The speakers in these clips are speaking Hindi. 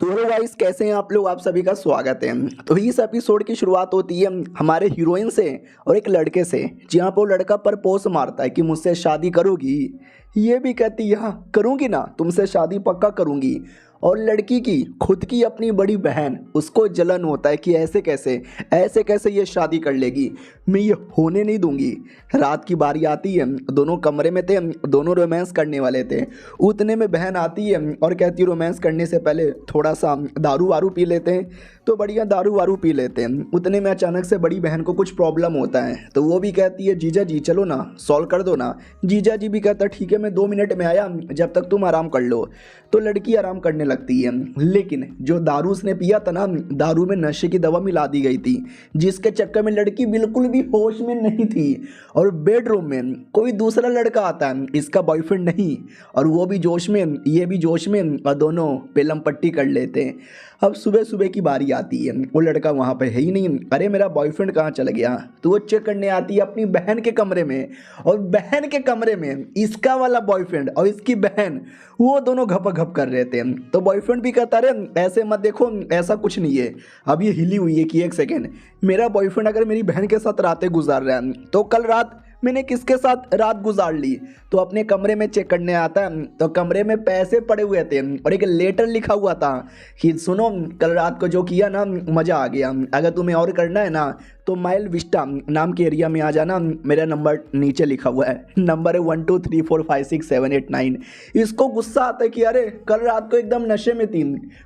तो हेलो गाइस, कैसे हैं आप लोग। आप सभी का स्वागत है। तो इस एपिसोड की शुरुआत होती है हमारे हीरोइन से और एक लड़के से, जहाँ पर वो लड़का प्रपोज मारता है कि मुझसे शादी करोगी। ये भी कहती है हाँ करूँगी ना, तुमसे शादी पक्का करूँगी। और लड़की की खुद की अपनी बड़ी बहन, उसको जलन होता है कि ऐसे कैसे ये शादी कर लेगी, मैं ये होने नहीं दूंगी। रात की बारी आती है, दोनों कमरे में थे, दोनों रोमांस करने वाले थे। उतने में बहन आती है और कहती है रोमांस करने से पहले थोड़ा सा दारू वारू पी लेते हैं। तो बढ़िया दारू वारू पी लेते हैं। उतने में अचानक से बड़ी बहन को कुछ प्रॉब्लम होता है, तो वो भी कहती है जीजा जी चलो ना सॉल्व कर दो ना। जीजा जी भी कहता है ठीक है मैं 2 मिनट में आया, जब तक तुम आराम कर लो। तो लड़की आराम करने लगती है, लेकिन जो दारू उसने पिया था ना, दारू में नशे की दवा मिला दी गई थी, जिसके चक्कर में लड़की बिल्कुल भी होश में नहीं थी। और बेडरूम में कोई दूसरा लड़का आता है, इसका बॉयफ्रेंड नहीं, और वो भी जोश में, ये भी जोश में, और दोनों पेलम पट्टी कर लेते हैं। अब सुबह सुबह की बारी आती है, वो लड़का वहाँ पे है ही नहीं। अरे मेरा बॉयफ्रेंड कहाँ चला गया। तो वो चेक करने आती है अपनी बहन के कमरे में, और बहन के कमरे में इसका वाला बॉयफ्रेंड और इसकी बहन, वो दोनों घप कर रहे थे। तो बॉयफ्रेंड भी कहता अरे ऐसे मत देखो, ऐसा कुछ नहीं है। अब ये हिली हुई है कि एक सेकेंड, मेरा बॉयफ्रेंड अगर मेरी बहन के साथ रातें गुजार रहा है, तो कल रात मैंने किसके साथ रात गुजार ली। तो अपने कमरे में चेक करने आता है, तो कमरे में पैसे पड़े हुए थे और एक लेटर लिखा हुआ था कि सुनो कल रात को जो किया ना मज़ा आ गया, अगर तुम्हें और करना है ना तो माइल विस्टा नाम के एरिया में आ जाना, मेरा नंबर नीचे लिखा हुआ है, नंबर है 12345678 9। इसको गुस्सा आता है कि अरे कल रात को एकदम नशे में थी,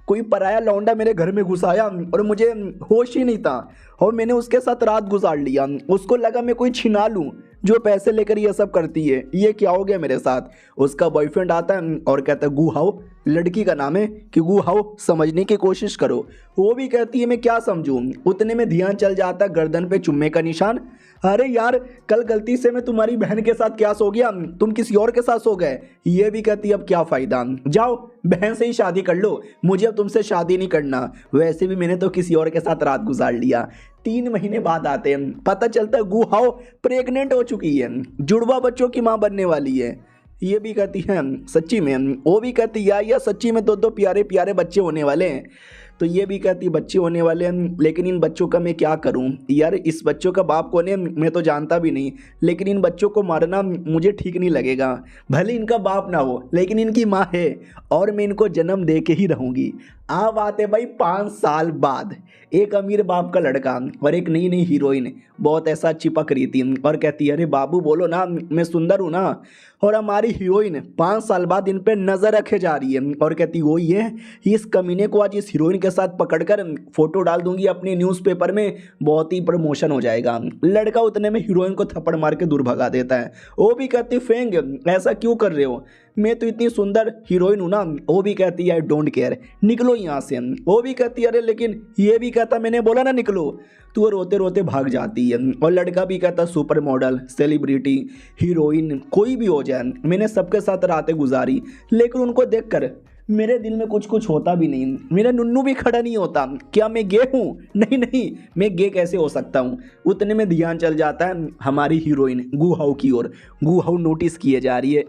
कोई पराया लौंडा मेरे घर में घुस आया और मुझे होश ही नहीं था, और मैंने उसके साथ रात गुजार लिया। उसको लगा मैं कोई छिना लूँ जो पैसे लेकर ये सब करती है, ये क्या हो गया मेरे साथ। उसका बॉयफ्रेंड आता है और कहता है गू हाओ, लड़की का नाम है कि गू हाओ, समझने की कोशिश करो। वो भी कहती है मैं क्या समझूं। उतने में ध्यान चल जाता है गर्दन पे चुम्मे का निशान। अरे यार कल गलती से मैं तुम्हारी बहन के साथ क्या सो गया, तुम किसी और के साथ सो गए। ये भी कहती है अब क्या फ़ायदा, जाओ बहन से ही शादी कर लो, मुझे अब तुमसे शादी नहीं करना, वैसे भी मैंने तो किसी और के साथ रात गुजार लिया। 3 महीने बाद आते हैं, पता चलता है गू हाओ प्रेग्नेंट हो चुकी है, जुड़वा बच्चों की माँ बनने वाली है। ये भी कहती है सच्ची में, वो भी कहती है या सच्ची में 2 प्यारे प्यारे बच्चे होने वाले हैं। तो ये भी कहती बच्चे होने वाले हैं, लेकिन इन बच्चों का मैं क्या करूं यार, इस बच्चों का बाप कौन है मैं तो जानता भी नहीं, लेकिन इन बच्चों को मारना मुझे ठीक नहीं लगेगा। भले इनका बाप ना हो लेकिन इनकी माँ है, और मैं इनको जन्म दे के ही रहूँगी। अब आते भाई 5 साल बाद, एक अमीर बाप का लड़का और एक नई नई हीरोइन बहुत ऐसा चिपक रही थी और कहती है अरे बाबू बोलो ना मैं सुंदर हूँ ना। और हमारी हीरोइन 5 साल बाद इन पे नज़र रखे जा रही है और कहती वो ही है, इस कमीने को आज इस हीरोइन के साथ पकड़कर फोटो डाल दूंगी अपने न्यूज़पेपर में, बहुत ही प्रमोशन हो जाएगा। लड़का उतने में हीरोइन को थप्पड़ मार के दूर भगा देता है। वो भी कहती फेंग ऐसा क्यों कर रहे हो, मैं तो इतनी सुंदर हीरोइन हूँ ना। वो भी कहती है आई डोंट केयर, निकलो यहाँ से। वो भी कहती है अरे लेकिन, ये भी कहता मैंने बोला ना निकलो। तो वो रोते रोते भाग जाती है। और लड़का भी कहता सुपर मॉडल, सेलिब्रिटी, हीरोइन कोई भी हो जाए, मैंने सबके साथ रातें गुजारी, लेकिन उनको देखकर मेरे दिल में कुछ होता भी नहीं, मेरा नुन्नू भी खड़ा नहीं होता। क्या मैं गे हूँ? नहीं, मैं गे कैसे हो सकता हूँ। उतने में ध्यान चल जाता है हमारी हीरोइन गू हाउ की ओर। गू हाउ नोटिस किए जा रही है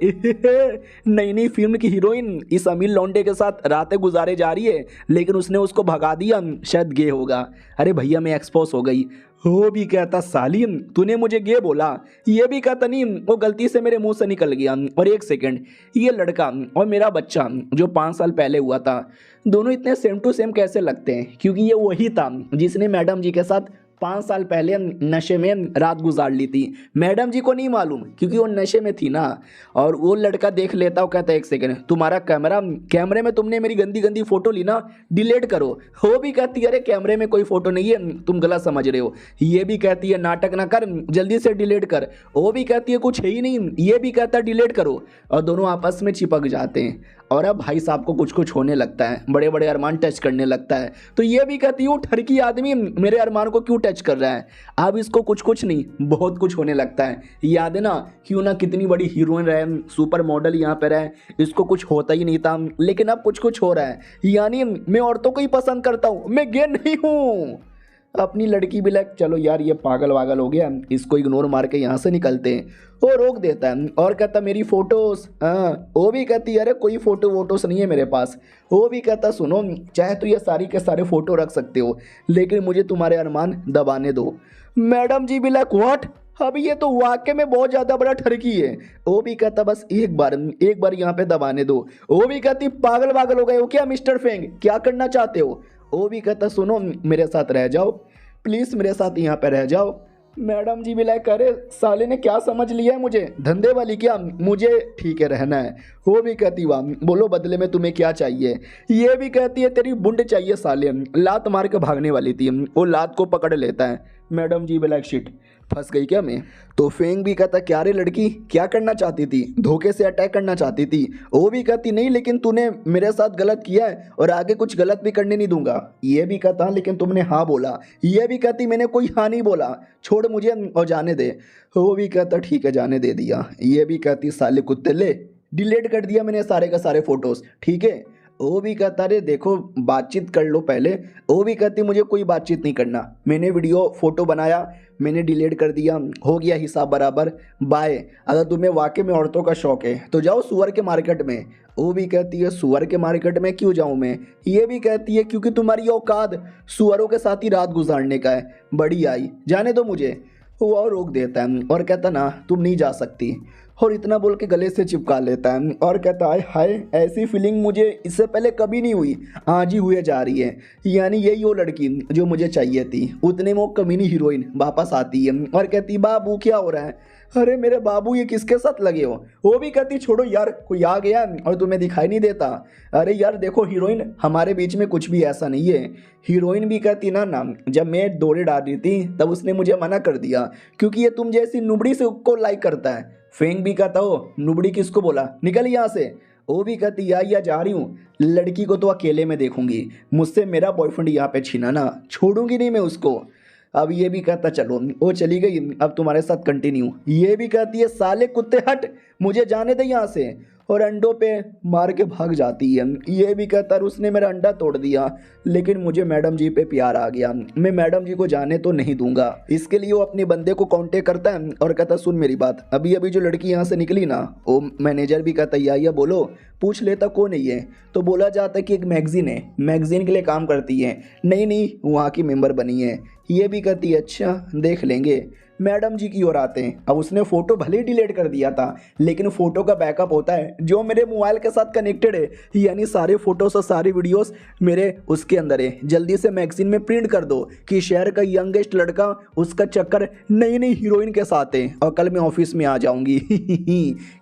नई नई फिल्म की हीरोइन इस अमीर लौंडे के साथ रातें गुजारे जा रही है, लेकिन उसने उसको भगा दिया, शायद गे होगा। अरे भैया मैं एक्सपोज हो गई। वो भी कहता सालिम तूने मुझे गे बोला। ये भी कहता नहीं वो गलती से मेरे मुंह से निकल गया। और एक सेकंड, ये लड़का और मेरा बच्चा जो 5 साल पहले हुआ था, दोनों इतने सेम टू सेम कैसे लगते हैं, क्योंकि ये वही था जिसने मैडम जी के साथ 5 साल पहले नशे में रात गुजार ली थी। मैडम जी को नहीं मालूम क्योंकि वो नशे में थी ना। और वो लड़का देख लेता, वो कहता है एक सेकंड तुम्हारा कैमरे में तुमने मेरी गंदी गंदी फोटो ली ना, डिलीट करो। वो भी कहती है अरे कैमरे में कोई फोटो नहीं है, तुम गलत समझ रहे हो। ये भी कहती है नाटक ना कर, जल्दी से डिलीट कर। वो भी कहती है कुछ है ही नहीं। ये भी कहता है डिलीट करो। और दोनों आपस में चिपक जाते हैं। और अब भाई साहब को कुछ होने लगता है, बड़े बड़े अरमान टच करने लगता है। तो ये भी कहती है वो ठरकी आदमी मेरे अरमान को क्यों टच कर रहा है। अब इसको कुछ नहीं बहुत कुछ होने लगता है। याद है ना, क्यों ना कितनी बड़ी हीरोइन रहे, सुपर मॉडल यहाँ पे रहे, इसको कुछ होता ही नहीं था, लेकिन अब कुछ हो रहा है। यानी मैं औरतों को ही पसंद करता हूँ, मैं गे नहीं हूँ। अपनी लड़की भी लाइक चलो यार ये पागल वागल हो गया, इसको इग्नोर मार के यहाँ से निकलते हैं। वो रोक देता है और कहता मेरी फ़ोटोज़। हाँ, वो भी कहती अरे कोई फ़ोटो वोटोस नहीं है मेरे पास। वो भी कहता सुनो, चाहे तो ये सारी के सारे फ़ोटो रख सकते हो, लेकिन मुझे तुम्हारे अरमान दबाने दो। मैडम जी भी लाइक व्हाट, अभी ये तो वाकई में बहुत ज़्यादा बड़ा ठरकी है। वो भी कहता बस एक बार यहाँ पे दबाने दो। वो भी कहती पागल वागल हो गए हो क्या मिस्टर फेंग, क्या करना चाहते हो। वो भी कहता सुनो मेरे साथ रह जाओ प्लीज़, मेरे साथ यहाँ पे रह जाओ। मैडम जी भी लाइक अरे साले ने क्या समझ लिया है मुझे, धंधे वाली क्या, मुझे ठीक है रहना है। वो भी कहती वाह बोलो बदले में तुम्हें क्या चाहिए। ये भी कहती है तेरी बुंड चाहिए साले, लात मार के भागने वाली थी। वो लात को पकड़ लेता है। मैडम जी भी लाइक शिट फंस गई क्या मैं। तो फेंग भी कहता क्या रे लड़की क्या करना चाहती थी, धोखे से अटैक करना चाहती थी। वो भी कहती नहीं लेकिन तूने मेरे साथ गलत किया है और आगे कुछ गलत भी करने नहीं दूंगा। ये भी कहता लेकिन तुमने हाँ बोला। ये भी कहती मैंने कोई हाँ नहीं बोला, छोड़ मुझे और जाने दे। वो भी कहता ठीक है जाने दे दिया। ये भी कहती साले कुत्ते ले डिलीट कर दिया मैंने सारे का सारे फोटोज़, ठीक है। वो भी कहता अरे देखो बातचीत कर लो पहले। वो भी कहती मुझे कोई बातचीत नहीं करना, मैंने वीडियो फ़ोटो बनाया मैंने डिलीट कर दिया, हो गया हिसाब बराबर, बाय। अगर तुम्हें वाकई में औरतों का शौक़ है तो जाओ सुअर के मार्केट में। वो भी कहती है सुअर के मार्केट में क्यों जाऊँ मैं। ये भी कहती है क्योंकि तुम्हारी औकात सुअरों के साथ ही रात गुजारने का है, बड़ी आई जाने दो मुझे। वो और रोक देता है और कहता ना तुम नहीं जा सकती, और इतना बोल के गले से चिपका लेता है और कहता है हाय ऐसी फीलिंग मुझे इससे पहले कभी नहीं हुई, आज ही हुए जा रही है। यानी यही वो लड़की जो मुझे चाहिए थी। उतने में वो कमीनी हीरोइन वापस आती है और कहती बाबू क्या हो रहा है। अरे मेरे बाबू ये किसके साथ लगे हो। वो भी कहती छोड़ो यार कोई आ गया और तुम्हें दिखाई नहीं देता। अरे यार देखो हीरोइन हमारे बीच में कुछ भी ऐसा नहीं है। हीरोइन भी कहती ना जब मैं दौड़े डाल रही थी तब उसने मुझे मना कर दिया क्योंकि ये तुम जैसी नुबड़ी से को लाइक करता है। फेंग भी कहता हो नुबड़ी किसको बोला, निकल यहाँ से। वो भी कहती या जा रही हूँ, लड़की को तो अकेले में देखूंगी, मुझसे मेरा बॉयफ्रेंड यहाँ पे छीना ना, छोड़ूंगी नहीं मैं उसको। अब ये भी कहता चलो वो चली गई अब तुम्हारे साथ कंटिन्यू। ये भी कहती है साले कुत्ते हट मुझे जाने दे यहाँ से, और अंडों पे मार के भाग जाती है। ये भी कहता उसने मेरा अंडा तोड़ दिया लेकिन मुझे मैडम जी पे प्यार आ गया, मैं मैडम जी को जाने तो नहीं दूंगा। इसके लिए वो अपने बंदे को कांटेक्ट करता है और कहता सुन मेरी बात, अभी अभी जो लड़की यहाँ से निकली ना, वो मैनेजर भी कहता या बोलो, पूछ लेता कौन है ये। तो बोला जाता है कि एक मैगजीन है, मैगजीन के लिए काम करती है, नहीं वहाँ की मेंबर बनी है। ये भी कहती है अच्छा देख लेंगे। मैडम जी की ओर आते हैं। अब उसने फ़ोटो भले ही डिलीट कर दिया था लेकिन फ़ोटो का बैकअप होता है जो मेरे मोबाइल के साथ कनेक्टेड है, यानी सारे फ़ोटोज़ और सारी वीडियोस मेरे उसके अंदर है। जल्दी से मैगजीन में प्रिंट कर दो कि शहर का यंगेस्ट लड़का उसका चक्कर नई हीरोइन के साथ है और कल मैं ऑफिस में आ जाऊंगी।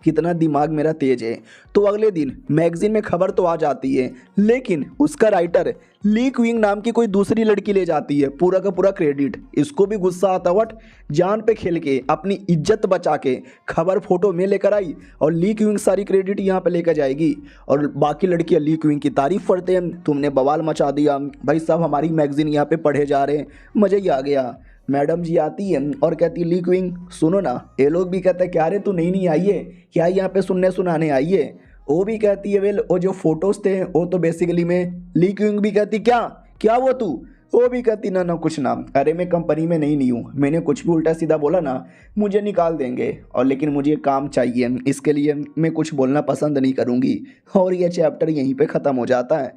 कितना दिमाग मेरा तेज है। तो अगले दिन मैगजीन में खबर तो आ जाती है लेकिन उसका राइटर ली क्विंग नाम की कोई दूसरी लड़की ले जाती है पूरा का पूरा क्रेडिट। इसको भी गुस्सा आता वट जान पे खेल के अपनी इज्जत बचा के खबर फोटो में लेकर आई और ली क्विंग सारी क्रेडिट यहाँ पे लेकर जाएगी और बाकी लड़कियाँ ली क्विंग की तारीफ करते हैं, तुमने बवाल मचा दिया भाई साहब, हमारी मैगजीन यहाँ पे पढ़े जा रहे हैं, मज़ा ही आ गया। मैडम जी आती है और कहती ली क्विंग सुनो ना। ये लोग भी कहते हैं क्या रे तू नहीं आई है क्या यहाँ पे सुनने सुनाने आई है। वो भी कहती है वेल वो जो फोटोज़ थे वो तो बेसिकली मैं। ली क्विंग भी कहती क्या वो तू। वो भी कहती ना कुछ ना, अरे मैं कंपनी में नहीं हूँ, मैंने कुछ भी उल्टा सीधा बोला ना मुझे निकाल देंगे और लेकिन मुझे काम चाहिए, इसके लिए मैं कुछ बोलना पसंद नहीं करूँगी। और ये चैप्टर यहीं पे ख़त्म हो जाता है।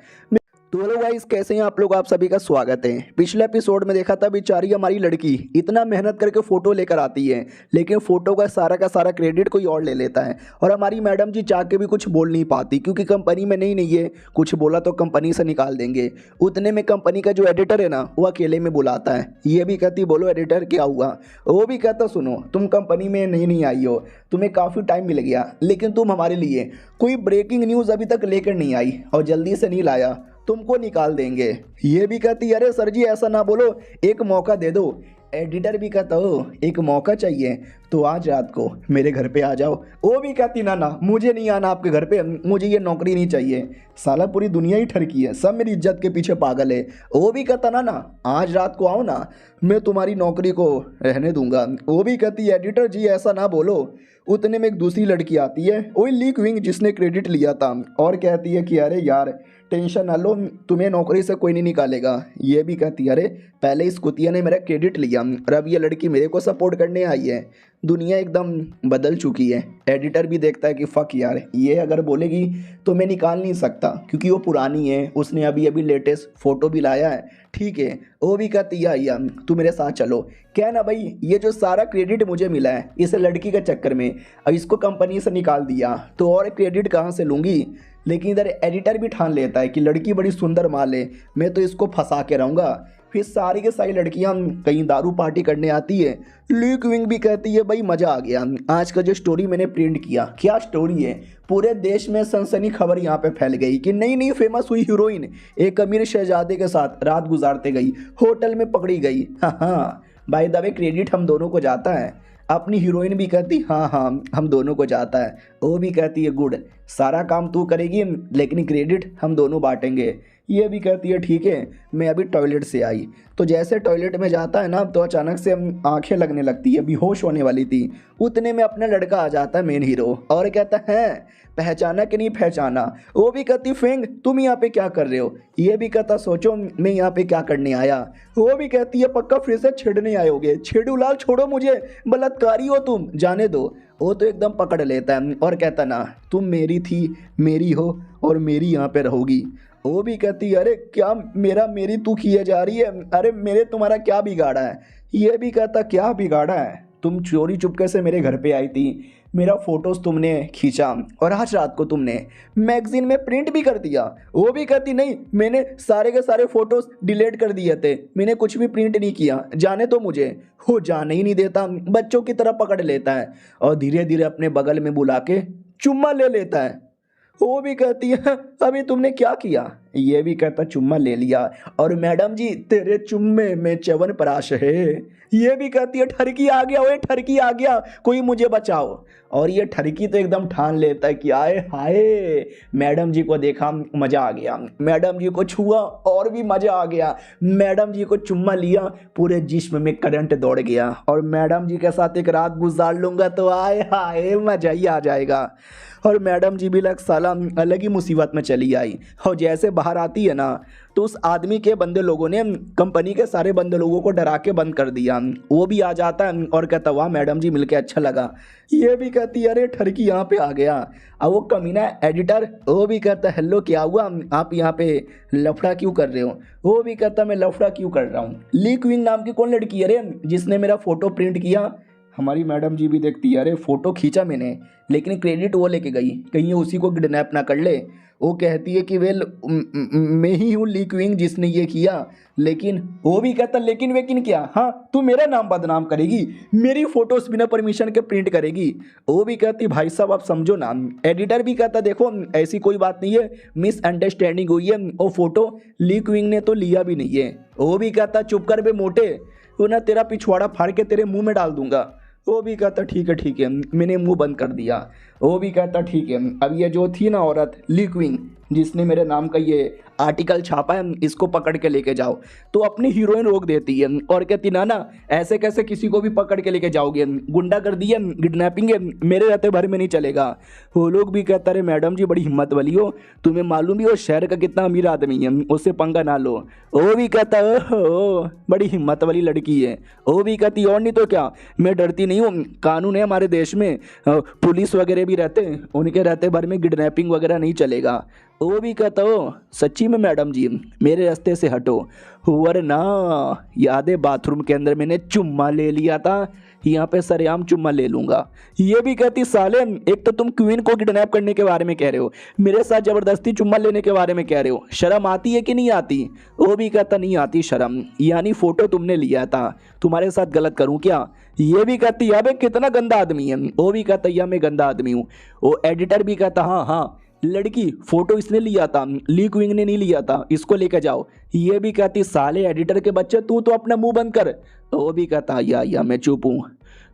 तो हेलो गाइस कैसे हैं आप लोग, आप सभी का स्वागत है। पिछले एपिसोड में देखा था बेचारी हमारी लड़की इतना मेहनत करके फ़ोटो लेकर आती है लेकिन फ़ोटो का सारा क्रेडिट कोई और ले लेता है और हमारी मैडम जी चाह के भी कुछ बोल नहीं पाती क्योंकि कंपनी में नहीं है, कुछ बोला तो कंपनी से निकाल देंगे। उतने में कंपनी का जो एडिटर है ना वो अकेले में बुलाता है। ये भी कहती बोलो एडिटर क्या हुआ। वो भी कहता सुनो तुम कंपनी में नहीं आई हो, तुम्हें काफ़ी टाइम मिल गया लेकिन तुम हमारे लिए कोई ब्रेकिंग न्यूज़ अभी तक लेकर नहीं आई और जल्दी से नहीं लाया, तुमको निकाल देंगे। ये भी कहती अरे सर जी ऐसा ना बोलो, एक मौका दे दो। एडिटर भी कहता हो एक मौका चाहिए तो आज रात को मेरे घर पे आ जाओ। वो भी कहती ना मुझे नहीं आना आपके घर पे, मुझे ये नौकरी नहीं चाहिए। साला पूरी दुनिया ही ठरकी है, सब मेरी इज्जत के पीछे पागल है। वो भी कहता ना आज रात को आओ ना, मैं तुम्हारी नौकरी को रहने दूंगा। वो भी कहती एडिटर जी ऐसा ना बोलो। उतने में एक दूसरी लड़की आती है वही ली क्विंग जिसने क्रेडिट लिया था और कहती है कि अरे यार टेंशन ना लो, तुम्हें नौकरी से कोई नहीं निकालेगा। ये भी कहती है, अरे पहले इस कुतिया ने मेरा क्रेडिट लिया और अब ये लड़की मेरे को सपोर्ट करने आई है। दुनिया एकदम बदल चुकी है। एडिटर भी देखता है कि फ़क यार, ये अगर बोलेगी तो मैं निकाल नहीं सकता क्योंकि वो पुरानी है, उसने अभी अभी लेटेस्ट फ़ोटो भी लाया है। ठीक है, वो भी कहती है या तू मेरे साथ चलो। क्या ना भाई, ये जो सारा क्रेडिट मुझे मिला है इस लड़की के चक्कर में, अब इसको कंपनी से निकाल दिया तो और क्रेडिट कहाँ से लूँगी। लेकिन इधर एडिटर भी ठान लेता है कि लड़की बड़ी सुंदर माल है, मैं तो इसको फंसा के रहूँगा। फिर सारी के सारी लड़कियां कहीं दारू पार्टी करने आती है। ली क्विंग भी कहती है भाई मज़ा आ गया, आज का जो स्टोरी मैंने प्रिंट किया, क्या स्टोरी है। पूरे देश में सनसनी खबर यहाँ पे फैल गई कि नई नई फेमस हुई हीरोइन एक अमीर शहजादे के साथ रात गुजारते गई, होटल में पकड़ी गई। हाँ हाँ, बाय द वे क्रेडिट हम दोनों को जाता है। अपनी हीरोइन भी कहती हाँ हाँ हम दोनों को जाता है। वो भी कहती है गुड, सारा काम तू करेगी लेकिन क्रेडिट हम दोनों बांटेंगे। ये भी कहती है ठीक है। मैं अभी टॉयलेट से आई तो जैसे टॉयलेट में जाता है ना तो अचानक से आंखें लगने लगती है, बेहोश होने वाली थी। उतने में अपना लड़का आ जाता है मेन हीरो और कहता है पहचाना कि नहीं पहचाना। वो भी कहती फेंग तुम यहाँ पे क्या कर रहे हो। ये भी कहता सोचो मैं यहाँ पे क्या करने आया। वो भी कहती है पक्का फिर से छेड़ने आए होगे। छेड़ू लाल छोड़ो मुझे, बलात्कारी हो तुम, जाने दो। वो तो एकदम पकड़ लेता है और कहता ना तुम मेरी थी, मेरी हो और मेरी यहाँ पे रहोगी। वो भी कहती अरे क्या मेरी तू किए जा रही है, अरे मेरे तुम्हारा क्या बिगाड़ा है। ये भी कहता क्या बिगाड़ा है, तुम चोरी चुपके से मेरे घर पे आई थी, मेरा फोटोज़ तुमने खींचा और आज रात को तुमने मैगजीन में प्रिंट भी कर दिया। वो भी कहती नहीं, मैंने सारे के सारे फोटोज़ डिलीट कर दिए थे, मैंने कुछ भी प्रिंट नहीं किया, जाने तो मुझे। वो जाने ही नहीं देता, बच्चों की तरह पकड़ लेता है और धीरे धीरे अपने बगल में बुला के चुम्मा ले लेता है। वो भी कहती है अभी तुमने क्या किया। ये भी कहता चुम्मा ले लिया और मैडम जी तेरे चुम्मे में च्यवनप्राश है। ये भी कहती है ठरकी आ गया, ओए ठरकी आ गया, कोई मुझे बचाओ। और ये ठरकी तो एकदम ठान लेता है कि आए हाय, मैडम जी को देखा मज़ा आ गया, मैडम जी को छुआ और भी मज़ा आ गया, मैडम जी को चुम्मा लिया पूरे जिस्म में करंट दौड़ गया और मैडम जी के साथ एक रात गुजार लूँगा तो आए हाय मज़ा ही आ जाएगा। और मैडम जी भी लग साला अलग ही मुसीबत में चली आई। और जैसे बाहर आती है ना तो उस आदमी के बंदे लोगों ने कंपनी के सारे बंदे लोगों को डरा के बंद कर दिया। वो भी आ जाता है और कहता वाह मैडम जी मिलके अच्छा लगा। ये भी कहती अरे ठरकी यहाँ पे आ गया। अब वो कमीना एडिटर वो भी कहता हेलो क्या हुआ, आप यहाँ पे लफड़ा क्यों कर रहे हो। वो भी कहता मैं लफड़ा क्यों कर रहा हूँ, ली क्विंग नाम की कौन लड़की है रे जिसने मेरा फोटो प्रिंट किया। हमारी मैडम जी भी देखती है अरे फ़ोटो खींचा मैंने लेकिन क्रेडिट वो लेके गई, कहीं उसी को किडनैप ना कर ले। वो कहती है कि वेल मैं ही हूँ ली क्विंग जिसने ये किया। लेकिन वो भी कहता लेकिन वेकिन क्या, हाँ तू मेरा नाम बदनाम करेगी, मेरी फ़ोटोज़ बिना परमिशन के प्रिंट करेगी। वो भी कहती भाई साहब आप समझो ना। एडिटर भी कहता देखो ऐसी कोई बात नहीं है, मिसअंडरस्टैंडिंग हुई है, वो फ़ोटो ली क्विंग ने तो लिया भी नहीं है। वो भी कहता चुप कर बे मोटे, वो ना तेरा पिछवाड़ा फाड़ के तेरे मुंह में डाल दूंगा। वो भी कहता ठीक है, मैंने मुंह बंद कर दिया। वो भी कहता ठीक है। अब ये जो थी ना औरत ली क्विंग जिसने मेरे नाम का ये आर्टिकल छापा है, इसको पकड़ के लेके जाओ। तो अपनी हीरोइन रोक देती है और कहती ना ऐसे कैसे किसी को भी पकड़ के लेके जाओगे, गुंडागर्दी है, किडनैपिंग है, मेरे रहते भर में नहीं चलेगा। वो लोग भी कहता रहे मैडम जी बड़ी हिम्मत वाली हो, तुम्हें मालूम भी हो शहर का कितना अमीर आदमी है, उससे पंगा ना लो। वो भी कहता ओहो बड़ी हिम्मत वाली लड़की है। वो भी कहती और नहीं तो क्या, मैं डरती नहीं हूँ, कानून है हमारे देश में, पुलिस वगैरह भी रहते हैं, उनके रहते भर में किडनैपिंग वगैरह नहीं चलेगा। वो भी कहता हो सच्ची में मैडम जी मेरे रास्ते से हटो, वरना याद है बाथरूम के अंदर मैंने चुम्मा ले लिया था, यहाँ पे सरेआम चुम्मा ले लूँगा। ये भी कहती साले एक तो तुम क्वीन को किडनैप करने के बारे में कह रहे हो, मेरे साथ ज़बरदस्ती चुम्मा लेने के बारे में कह रहे हो, शर्म आती है कि नहीं आती। वो भी कहता नहीं आती शर्म, यानी फ़ोटो तुमने लिया था, तुम्हारे साथ गलत करूँ क्या। ये भी कहती यार कितना गंदा आदमी है। वो भी कहता या मैं गंदा आदमी हूँ। वो एडिटर भी कहता हाँ लड़की फ़ोटो इसने लिया था, ली क्विंग ने नहीं लिया था, इसको लेकर जाओ। ये भी कहती साले एडिटर के बच्चे तू तो अपना मुंह बंद कर। वो भी कहता या मैं चुप हूँ।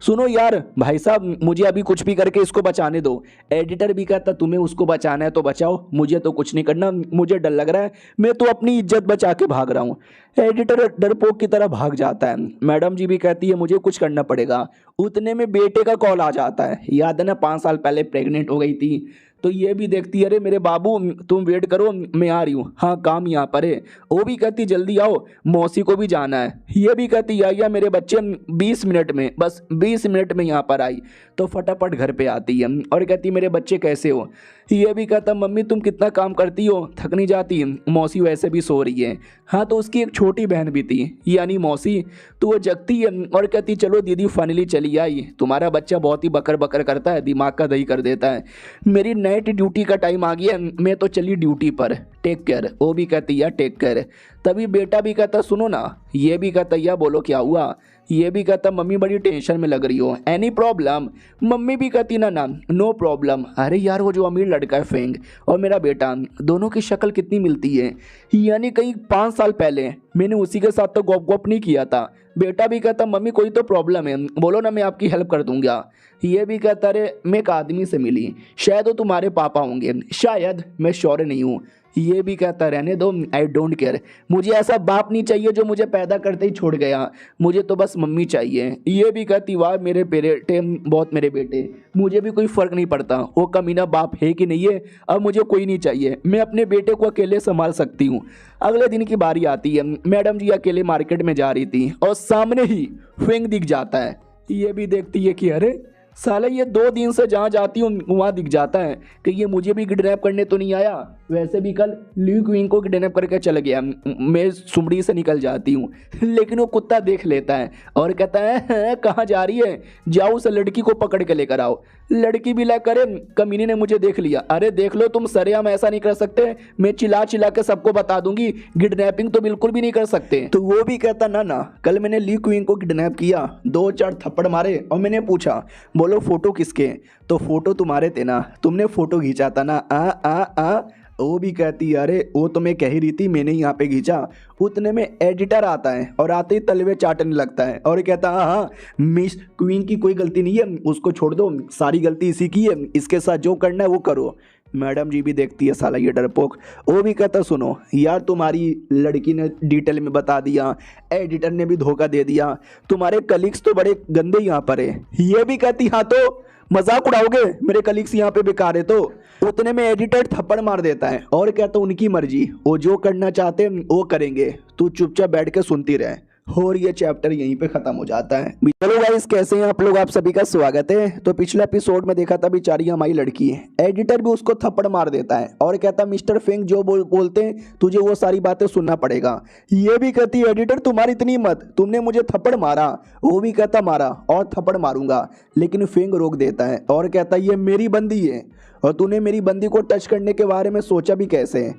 सुनो यार भाई साहब मुझे अभी कुछ भी करके इसको बचाने दो। एडिटर भी कहता तुम्हें उसको बचाना है तो बचाओ, मुझे तो कुछ नहीं करना, मुझे डर लग रहा है, मैं तो अपनी इज्जत बचा के भाग रहा हूँ। एडिटर डरपोक की तरह भाग जाता है। मैडम जी भी कहती है मुझे कुछ करना पड़ेगा। उतने में बेटे का कॉल आ जाता है। याद है ना 5 साल पहले प्रेग्नेंट हो गई थी, तो ये भी देखती है, अरे मेरे बाबू तुम वेट करो मैं आ रही हूँ, हाँ काम यहाँ पर है। वो भी कहती जल्दी आओ मौसी को भी जाना है। ये भी कहती या मेरे बच्चे 20 मिनट में, बस 20 मिनट में यहाँ पर आई। तो फटाफट घर पे आती है और कहती मेरे बच्चे कैसे हो। ये भी कहता मम्मी तुम कितना काम करती हो, थक नहीं जाती। मौसी वैसे भी सो रही है। हाँ तो उसकी एक छोटी बहन भी थी यानी मौसी, तो वो जगती है और कहती चलो दीदी फाइनली चली आई, तुम्हारा बच्चा बहुत ही बकर बकर करता है, दिमाग का दही कर देता है। मेरी नाइट ड्यूटी का टाइम आ गया, मैं तो चली ड्यूटी पर, टेक केयर। वो भी कहती यार टेक केयर। तभी बेटा भी कहता सुनो ना। ये भी कहता या बोलो क्या हुआ। ये भी कहता मम्मी बड़ी टेंशन में लग रही हो, एनी प्रॉब्लम। मम्मी भी कहती ना ना नो प्रॉब्लम। अरे यार वो जो अमीर लड़का है फेंग और मेरा बेटा, दोनों की शक्ल कितनी मिलती है, यानी कहीं 5 साल पहले मैंने उसी के साथ तो गॉप गॉप नहीं किया था। बेटा भी कहता मम्मी कोई तो प्रॉब्लम है, बोलो ना मैं आपकी हेल्प कर दूंगा। ये भी कहता अरे मैं एक आदमी से मिली, शायद वो तुम्हारे पापा होंगे, शायद, मैं श्योर नहीं हूँ। ये भी कहता रहने दो, आई डोंट केयर, मुझे ऐसा बाप नहीं चाहिए जो मुझे पैदा करते ही छोड़ गया, मुझे तो बस मम्मी चाहिए। ये भी कहती वाह मेरे बेटे बहुत मेरे बेटे, मुझे भी कोई फ़र्क नहीं पड़ता वो कमीना बाप है कि नहीं है, अब मुझे कोई नहीं चाहिए, मैं अपने बेटे को अकेले संभाल सकती हूँ। अगले दिन की बारी आती है, मैडम जी अकेले मार्केट में जा रही थी और सामने ही फेंग दिख जाता है। ये भी देखती है कि अरे साला ये 2 दिन से जहाँ जाती हूँ वहाँ दिख जाता है कि ये मुझे भी किडनैप करने तो नहीं आया, वैसे भी कल ल्यू क्वीन को किडनैप करके चला गया, मैं सुमड़ी से निकल जाती हूँ। लेकिन वो कुत्ता देख लेता है और कहता है कहाँ जा रही है, जाओ उस लड़की को पकड़ के लेकर आओ। लड़की भी ला करे कमीने ने मुझे देख लिया, अरे देख लो तुम सरेआम ऐसा नहीं कर सकते, मैं चिल्ला चिल्ला के सबको बता दूंगी, किडनैपिंग तो बिल्कुल भी नहीं कर सकते। तो वो भी कहता ना ना कल मैंने ली क्वीन को किडनैप किया, 2-4 थप्पड़ मारे और मैंने पूछा बोलो फोटो किसके, तो फोटो तुम्हारे थे ना, तुमने फोटो खींचा था ना। आ आ आ वो भी कहती अरे वो तो मैं कह ही रही थी मैंने यहाँ पे खींचा। उतने में एडिटर आता है और आते ही तलवे चाटने लगता है और कहता हाँ हाँ मिस क्वीन की कोई गलती नहीं है, उसको छोड़ दो, सारी गलती इसी की है, इसके साथ जो करना है वो करो। मैडम जी भी देखती है साला ये डरपोक। वो भी कहता सुनो यार तुम्हारी लड़की ने डिटेल में बता दिया, एडिटर ने भी धोखा दे दिया, तुम्हारे कलीग्स तो बड़े गंदे यहाँ पर है। ये भी कहती हाँ तो मजाक उड़ाओगे, मेरे कलीग्स यहाँ पे बेकार है। तो उतने में एडिटर थप्पड़ मार देता है और कहता उनकी मर्जी, वो जो करना चाहते हैं वो करेंगे, तू चुपचाप बैठ के सुनती रहे। और ये चैप्टर यहीं पे खत्म हो जाता है। चलो गाइस कैसे हैं आप लोग, आप सभी का स्वागत है। तो पिछले एपिसोड में देखा था बेचारी हमारी लड़की है, एडिटर भी उसको थप्पड़ मार देता है और कहता मिस्टर फेंग जो बोलते हैं तुझे वो सारी बातें सुनना पड़ेगा। ये भी कहती एडिटर तुम्हारी इतनी हिम्मत, तुमने मुझे थप्पड़ मारा। वो भी कहता मारा और थप्पड़ मारूंगा, लेकिन फेंग रोक देता है और कहता ये मेरी बंदी है और तूने मेरी बंदी को टच करने के बारे में सोचा भी कैसे।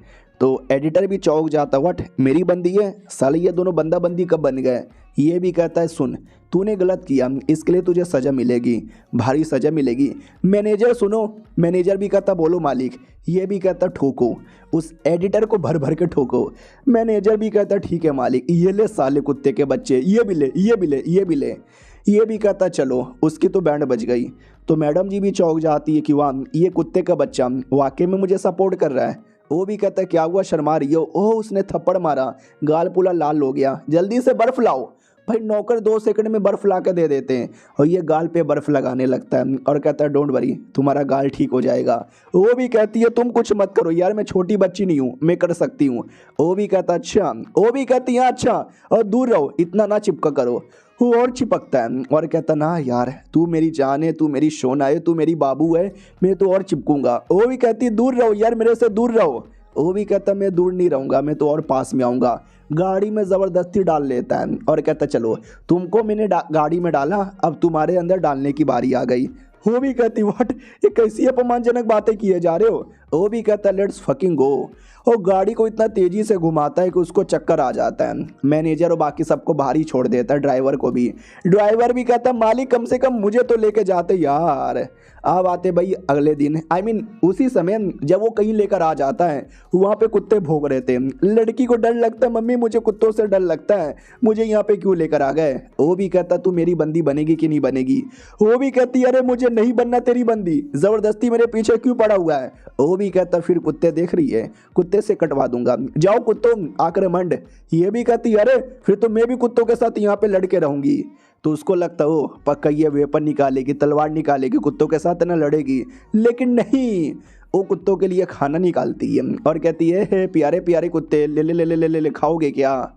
तो एडिटर भी चौंक जाता, व्हाट मेरी बंदी है, साले ये दोनों बंदा बंदी कब बन गए। ये भी कहता है सुन तूने गलत किया, इसके लिए तुझे सज़ा मिलेगी, भारी सज़ा मिलेगी। मैनेजर सुनो, मैनेजर भी कहता बोलो मालिक। ये भी कहता ठोको, उस एडिटर को भर भर के ठोको। मैनेजर भी कहता ठीक है मालिक, ये ले साले कुत्ते के बच्चे, ये भी ले ये भी ले ये भी ले। ये भी कहता चलो, उसकी तो बैंड बज गई। तो मैडम जी भी चौंक जाती है कि वाह ये कुत्ते का बच्चा वाकई में मुझे सपोर्ट कर रहा है। वो भी कहता है क्या हुआ शर्मा रही हो, ओह उसने थप्पड़ मारा, गाल पूरा लाल हो गया, जल्दी से बर्फ लाओ। भाई नौकर 2 सेकंड में बर्फ ला के दे देते हैं और ये गाल पे बर्फ लगाने लगता है और कहता है डोंट वरी तुम्हारा गाल ठीक हो जाएगा। वो भी कहती है तुम कुछ मत करो यार, मैं छोटी बच्ची नहीं हूँ, मैं कर सकती हूँ। वो भी कहता अच्छा, वो भी कहती है अच्छा और दूर रहो, इतना ना चिपका करो। वो और चिपकता है और कहता ना यार तू मेरी जान है, तू मेरी सोना है, तू मेरी बाबू है, मैं तो और चिपकूंगा। वो भी कहती है दूर रहो यार, मेरे से दूर रहो। वो भी कहता मैं दूर नहीं रहूँगा, मैं तो और पास में आऊँगा। गाड़ी में ज़बरदस्ती डाल लेता है और कहता चलो तुमको मैंने गाड़ी में डाला, अब तुम्हारे अंदर डालने की बारी आ गई। वो भी कहती व्हाट ये कैसी अपमानजनक बातें किए जा रहे हो। वो भी कहता लेट्स फकिंग गो। और गाड़ी को इतना तेज़ी से घुमाता है कि उसको चक्कर आ जाता है। मैनेजर और बाकी सबको बाहर ही छोड़ देता है, ड्राइवर को भी। ड्राइवर भी कहता मालिक कम से कम मुझे तो लेके जाते यार। अब आते भाई अगले दिन, आई मीन उसी समय जब वो कहीं लेकर आ जाता है, वहाँ पे कुत्ते भौंक रहे थे। लड़की को डर लगता है, मम्मी मुझे कुत्तों से डर लगता है, मुझे यहाँ पे क्यों लेकर आ गए। वो भी कहता तू मेरी बंदी बनेगी कि नहीं बनेगी। वो भी कहती अरे मुझे नहीं बनना तेरी बंदी, ज़बरदस्ती मेरे पीछे क्यों पड़ा हुआ है। वो भी कहता फिर कुत्ते देख रही है, कुत्ते से कटवा दूंगा, जाओ कुत्तों आक्रमण। ये भी कहती अरे फिर तो मैं भी कुत्तों के साथ यहाँ पे लड़के रहूंगी। तो उसको लगता हो पक्का ये वेपन निकालेगी, तलवार निकालेगी, कुत्तों के साथ ना लड़ेगी, लेकिन नहीं। वो कुत्तों के लिए खाना निकालती है और कहती है, "हे प्यारे प्यारे कुत्ते, ले ले ले ले ले ले ले खाओगे क्या?"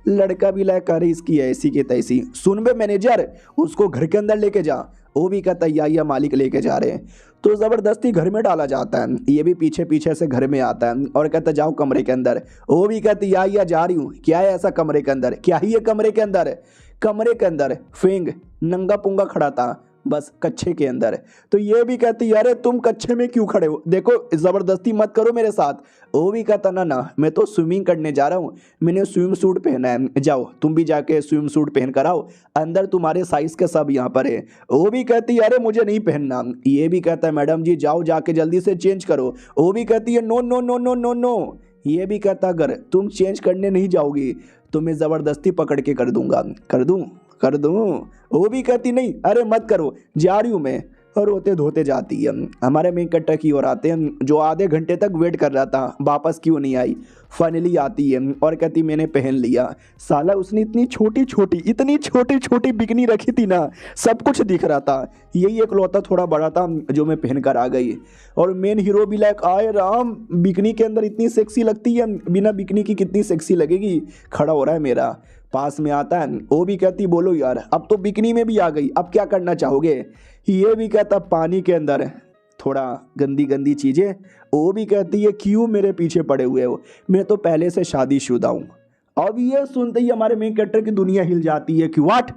लड़का भी लायक कर इसकी ऐसी की तैसी। "सुन बे मैनेजर, उसको घर के अंदर लेके जा।" वो भी कहता है, या मालिक लेके जा रहे हैं। तो ज़बरदस्ती घर में डाला जाता है। ये भी पीछे पीछे से घर में आता है और कहता, जाओ कमरे के अंदर। वो भी कहती, या जा रही हूँ। क्या है ऐसा कमरे के अंदर? क्या ही है कमरे के अंदर? कमरे के अंदर फेंग नंगा पुंगा खड़ा था, बस कच्छे के अंदर। तो ये भी कहती, अरे तुम कच्छे में क्यों खड़े हो? देखो ज़बरदस्ती मत करो मेरे साथ। वो भी कहता, ना ना, मैं तो स्विमिंग करने जा रहा हूँ, मैंने स्विम सूट पहना है, जाओ तुम भी जाके स्विम सूट पहन कर आओ, अंदर तुम्हारे साइज के सब यहाँ पर है। वो भी कहती, अरे मुझे नहीं पहनना। ये भी कहता है, मैडम जी जाओ जाके जल्दी से चेंज करो। वो भी कहती है, no no no no no no. ये भी कहता, अगर तुम चेंज करने नहीं जाओगी तो मैं ज़बरदस्ती पकड़ के कर दूंगा। कर दूं। वो भी कहती, नहीं अरे मत करो, जा रही हूँ मैं। और रोते धोते जाती है। हमारे मेन कैरेक्टर की ओर आते हैं, जो आधे घंटे तक वेट कर रहा था वापस क्यों नहीं आई। फाइनली आती है और कहती, मैंने पहन लिया। साला उसने इतनी छोटी छोटी बिकनी रखी थी ना, सब कुछ दिख रहा था, यही एकलौता थोड़ा बड़ा था जो मैं पहन कर आ गई। और मेन हीरो भी लाइक, आए राम, बिकनी के अंदर इतनी सेक्सी लगती है, बिना बिकनी की कितनी सेक्सी लगेगी। खड़ा हो रहा है मेरा, पास में आता है। वो भी कहती, बोलो यार, अब तो बिकनी में भी आ गई, अब क्या करना चाहोगे? ये भी कहता, पानी के अंदर थोड़ा गंदी गंदी चीज़ें। वो भी कहती है, क्यों मेरे पीछे पड़े हुए हो, मैं तो पहले से शादीशुदा हूँ। अब ये सुनते ही हमारे मेन कैरेक्टर की दुनिया हिल जाती है कि व्हाट,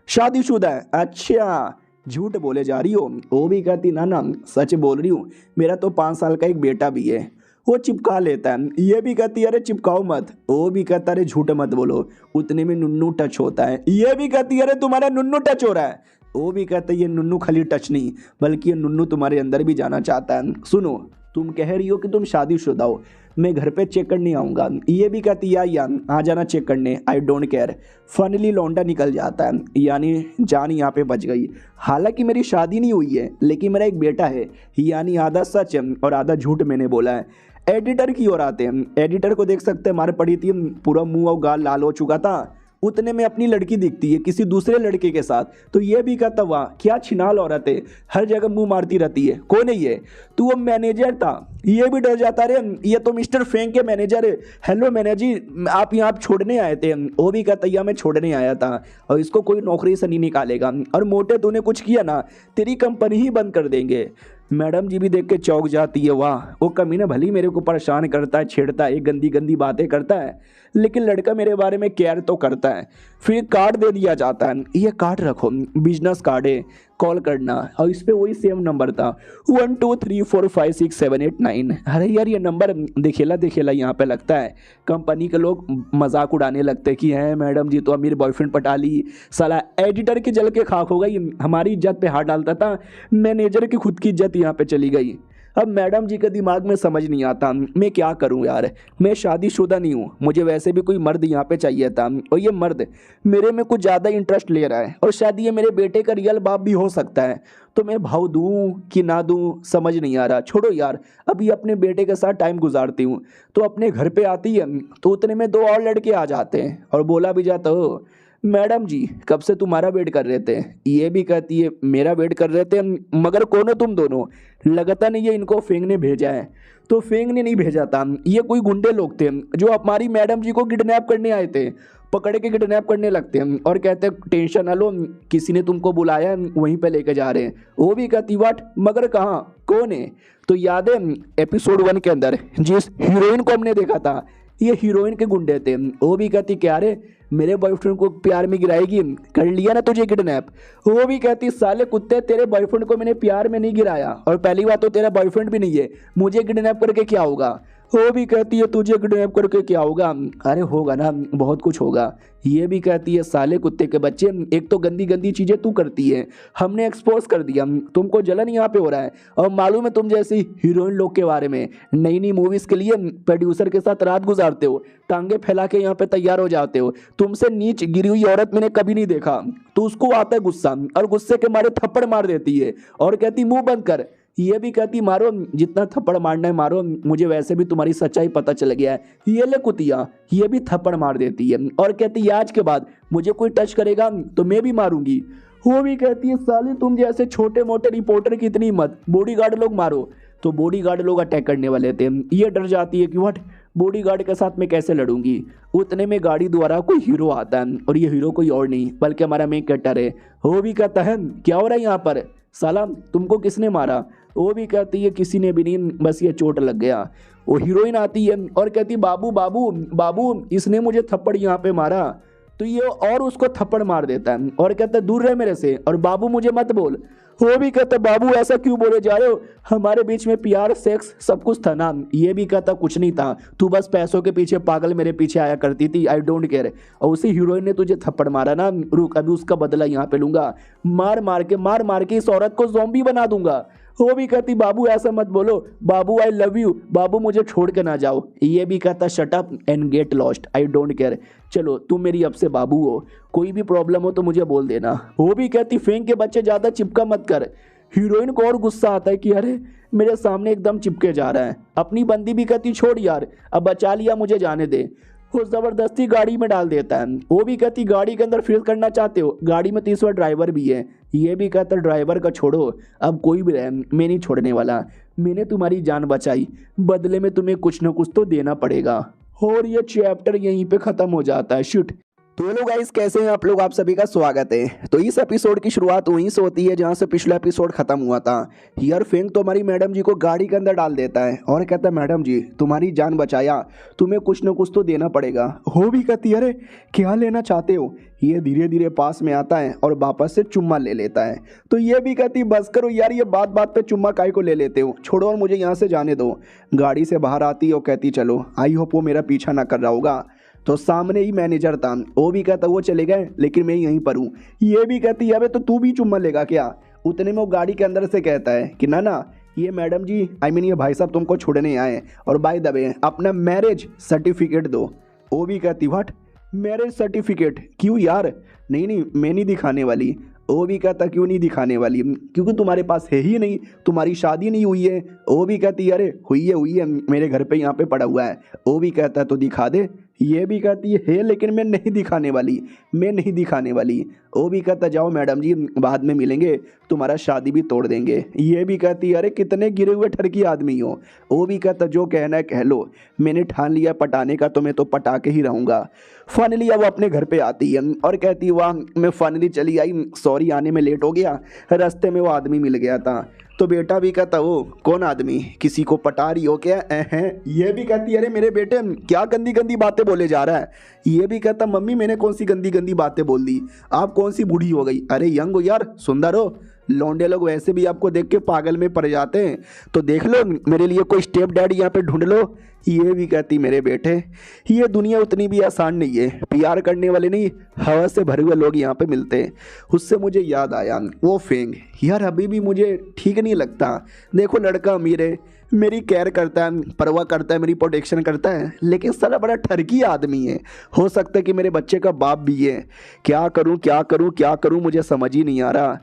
शादीशुदा है? अच्छा, झूठ बोले जा रही हो। वो भी कहती, ना ना सच बोल रही हूँ, मेरा तो 5 साल का एक बेटा भी है। वो चिपका लेता है। ये भी कहती है, अरे चिपकाओ मत। वो भी कहता है, अरे झूठ मत बोलो, उतने में नुन्नू टच होता है। ये भी कहती है, अरे तुम्हारा नुन्नू टच हो रहा है। वो भी कहता है, ये नुन्नू खाली टच नहीं, बल्कि ये नुन्नू तुम्हारे अंदर भी जाना चाहता है। सुनो, तुम कह रही हो कि तुम शादीशुदा हो, मैं घर पे चेक करने आऊँगा। ये भी कहती है, या आ जाना चेक करने, आई डोंट केयर। फाइनली लौंडा निकल जाता है, यानी जान यहाँ पे बच गई। हालांकि मेरी शादी नहीं हुई है, लेकिन मेरा एक बेटा है, यानी आधा सच और आधा झूठ मैंने बोला है। एडिटर की ओर आते हैं। एडिटर को देख सकते हैं, मार पड़ी थी, पूरा मुंह और गाल लाल हो चुका था। उतने में अपनी लड़की दिखती है किसी दूसरे लड़के के साथ। तो ये भी कहता, वाह क्या छिनाल औरत है, हर जगह मुंह मारती रहती है। कौन है ये? तो वो मैनेजर था। ये भी डर जाता, रे ये तो मिस्टर फेंक के मैनेजर है। हेलो मैनेजर, आप यहाँ छोड़ने आए थे? वो भी कहता, या मैं छोड़ने आया था, और इसको कोई नौकरी से नहीं निकालेगा, और मोटे तूने कुछ किया ना, तेरी कंपनी ही बंद कर देंगे। मैडम जी भी देख के चौंक जाती है, वाह वो कमीना भली मेरे को परेशान करता है, छेड़ता है, गंदी गंदी बातें करता है, लेकिन लड़का मेरे बारे में केयर तो करता है। फिर कार्ड दे दिया जाता है, ये कार्ड रखो, बिजनेस कार्ड है, कॉल करना। और इस पर वही सेम नंबर था, 12345678 अरे यार, ये नंबर देखेला यहाँ पे लगता है। कंपनी के लोग मजाक उड़ाने लगते हैं कि है मैडम जी तो अमीर बॉयफ्रेंड पटा ली। साला एडिटर की जल के खाक हो गई, हमारी इज्जत पे हाथ डालता था, मैनेजर की खुद की इज्जत यहाँ पे चली गई। अब मैडम जी के दिमाग में समझ नहीं आता, मैं क्या करूं यार, मैं शादीशुदा नहीं हूं, मुझे वैसे भी कोई मर्द यहाँ पे चाहिए था, और ये मर्द मेरे में कुछ ज़्यादा इंटरेस्ट ले रहा है, और शायद ये मेरे बेटे का रियल बाप भी हो सकता है। तो मैं भाव दूं कि ना दूं समझ नहीं आ रहा। छोड़ो यार, अभी अपने बेटे के साथ टाइम गुजारती हूँ। तो अपने घर पे आती है, तो उतने में 2 और लड़के आ जाते हैं, और बोला भी जाता हो, मैडम जी कब से तुम्हारा वेट कर रहे थे। ये भी कहती है, मेरा वेट कर रहे थे, मगर कौन हो तुम दोनों? लगता नहीं है इनको फेंग ने भेजा है। तो फेंग ने नहीं भेजा था, ये कोई गुंडे लोग थे जो हमारी मैडम जी को किडनैप करने आए थे। पकड़ के किडनैप करने लगते हैं और कहते हैं, टेंशन ना लो, किसी ने तुमको बुलाया है, वहीं पे लेके जा रहे हैं। वो भी कहती, वाट, मगर कहाँ, कौन है? तो याद है एपिसोड 1 के अंदर जिस हीरोइन को हमने देखा था, ये हीरोइन के गुंडे थे। वो भी कहती, क्या रे मेरे बॉयफ्रेंड को प्यार में गिराएगी, कर लिया ना तुझे किडनैप। वो भी कहती, साले कुत्ते, तेरे बॉयफ्रेंड को मैंने प्यार में नहीं गिराया, और पहली बात तो तेरा बॉयफ्रेंड भी नहीं है, मुझे किडनैप करके क्या होगा। वो भी कहती है, तुझे किडनैप करके क्या होगा? अरे होगा ना, बहुत कुछ होगा। ये भी कहती है, साले कुत्ते के बच्चे, एक तो गंदी गंदी चीज़ें तू करती है, हमने एक्सपोज कर दिया, तुमको जलन यहाँ पे हो रहा है, और मालूम है तुम जैसी हीरोइन लोग के बारे में, नई नई मूवीज़ के लिए प्रोड्यूसर के साथ रात गुजारते हो, टांगे फैला के यहाँ पे तैयार हो जाते हो, तुमसे नीच गिरी हुई औरत मैंने कभी नहीं देखा। तो उसको आता है गुस्सा, और गुस्से के मारे थप्पड़ मार देती है, और कहती, मुँह बंद कर। ये भी कहती, मारो जितना थप्पड़ मारना है मारो, मुझे वैसे भी तुम्हारी सच्चाई पता चल गया है। ये ले कुतिया, ये भी थप्पड़ मार देती है, और कहती, आज के बाद मुझे कोई टच करेगा तो मैं भी मारूंगी। वो भी कहती है, साली तुम जैसे छोटे मोटे रिपोर्टर की इतनी हिम्मत, बॉडीगार्ड लोग मारो, तो बॉडीगार्ड लोग अटैक करने वाले थे। ये डर जाती है कि व्हाट, बॉडीगार्ड के साथ मैं कैसे लड़ूंगी। उतने में गाड़ी द्वारा कोई हीरो आता है और ये हीरो कोई और नहीं बल्कि हमारा मेन कैरेक्टर है। वो भी कहता है क्या हो रहा है यहाँ पर, साला तुमको किसने मारा। वो भी कहती है किसी ने भी नहीं, बस ये चोट लग गया। वो हीरोइन आती है और कहती बाबू बाबू बाबू इसने मुझे थप्पड़ यहाँ पे मारा। तो ये और उसको थप्पड़ मार देता है और कहता है दूर रहे मेरे से, और बाबू मुझे मत बोल। वो भी कहता बाबू ऐसा क्यों बोले जा रहे हो, हमारे बीच में प्यार सेक्स सब कुछ था ना। ये भी कहता कुछ नहीं था, तू बस पैसों के पीछे पागल मेरे पीछे आया करती थी, आई डोंट केयर। और उसी हीरोइन ने तुझे थप्पड़ मारा ना, रुक अभी उसका बदला यहाँ पे लूंगा, मार मार के इस औरत को ज़ॉम्बी बना दूंगा। वो भी कहती बाबू ऐसा मत बोलो, बाबू आई लव यू, बाबू मुझे छोड़ के ना जाओ। ये भी कहता shut up and get lost, I don't care, चलो तुम मेरी अब से बाबू हो, कोई भी प्रॉब्लम हो तो मुझे बोल देना। वो भी कहती फेंक के बच्चे ज़्यादा चिपका मत कर। हीरोइन को और गुस्सा आता है कि अरे मेरे सामने एकदम चिपके जा रहा है। अपनी बंदी भी कहती छोड़ यार, अब बचा लिया मुझे जाने दे। वो ज़बरदस्ती गाड़ी में डाल देता है। वो भी कहती गाड़ी के अंदर फिल करना चाहते हो, गाड़ी में तीसरा ड्राइवर भी है। ये भी कहता ड्राइवर का छोड़ो, अब कोई भी रहे मैं नहीं छोड़ने वाला, मैंने तुम्हारी जान बचाई, बदले में तुम्हें कुछ ना कुछ तो देना पड़ेगा। और ये चैप्टर यहीं पे ख़त्म हो जाता है। शिट। तो हेलो गाइस, कैसे हैं आप लोग, आप सभी का स्वागत है। तो इस एपिसोड की शुरुआत वहीं से होती है जहां से पिछला एपिसोड खत्म हुआ था। हियर फेंग तो हमारी मैडम जी को गाड़ी के अंदर डाल देता है और कहता है मैडम जी तुम्हारी जान बचाया, तुम्हें कुछ ना कुछ तो देना पड़ेगा। हो भी कहती अरे क्या लेना चाहते हो। ये धीरे धीरे पास में आता है और वापस से चुम्मा ले लेता है। तो ये भी कहती बस करो यार, ये बात बात पे चुम्मा काय को ले लेते हो, छोड़ो और मुझे यहाँ से जाने दो। गाड़ी से बाहर आती है और कहती चलो, आई होप वो मेरा पीछा ना कर रहा होगा। तो सामने ही मैनेजर था, वो भी कहता वो चले गए लेकिन मैं यहीं पर हूँ। ये भी कहती अबे तो तू भी चुम्मा लेगा क्या। उतने में वो गाड़ी के अंदर से कहता है कि ना ये मैडम जी आई मीन ये भाई साहब तुमको छोड़ने आए और बाय द वे अपना मैरिज सर्टिफिकेट दो। वो भी कहती व्हाट, मैरिज सर्टिफिकेट क्यों यार, नहीं मैं नहीं दिखाने वाली। वो भी कहता क्यों नहीं दिखाने वाली, क्योंकि तुम्हारे पास है ही नहीं, तुम्हारी शादी नहीं हुई है। वो भी कहती अरे हुई है मेरे घर पे यहाँ पे पड़ा हुआ है। वो भी कहता तो दिखा दे। ये भी कहती है लेकिन मैं नहीं दिखाने वाली। वो भी कहता जाओ मैडम जी बाद में मिलेंगे, तुम्हारा शादी भी तोड़ देंगे। ये भी कहती अरे कितने गिरे हुए ठरकी आदमी हो। वो भी कहता जो कहना है कह लो, मैंने ठान लिया पटाने का तो मैं तो पटा के ही रहूँगा। फाइनली अब अपने घर पे आती है और कहती वाह मैं फाइनली चली आई, सॉरी आने में लेट हो गया, रास्ते में वो आदमी मिल गया था। तो बेटा भी कहता वो कौन आदमी, किसी को पटा रही हो क्या हैं। ये भी कहती अरे मेरे बेटे क्या गंदी गंदी बातें बोले जा रहा है। ये भी कहता मम्मी मैंने कौन सी गंदी गंदी बातें बोल दी, आप कौन सी बूढ़ी हो गई, अरे यंग हो यार, सुंदर हो, लौंडे लोग वैसे भी आपको देख के पागल में पड़ जाते हैं, तो देख लो मेरे लिए कोई स्टेप डैडी यहाँ पे ढूंढ लो। ये भी कहती मेरे बेटे ये दुनिया उतनी भी आसान नहीं है, प्यार करने वाले नहीं हवा से भरे हुए लोग यहाँ पे मिलते हैं। उससे मुझे याद आया वो फेंग यार अभी भी मुझे ठीक नहीं लगता। देखो लड़का अमीर है, मेरी केयर करता है, परवाह करता है, मेरी प्रोटेक्शन करता है, लेकिन साला बड़ा ठरकी आदमी है। हो सकता है कि मेरे बच्चे का बाप भी है। क्या करूँ मुझे समझ ही नहीं आ रहा।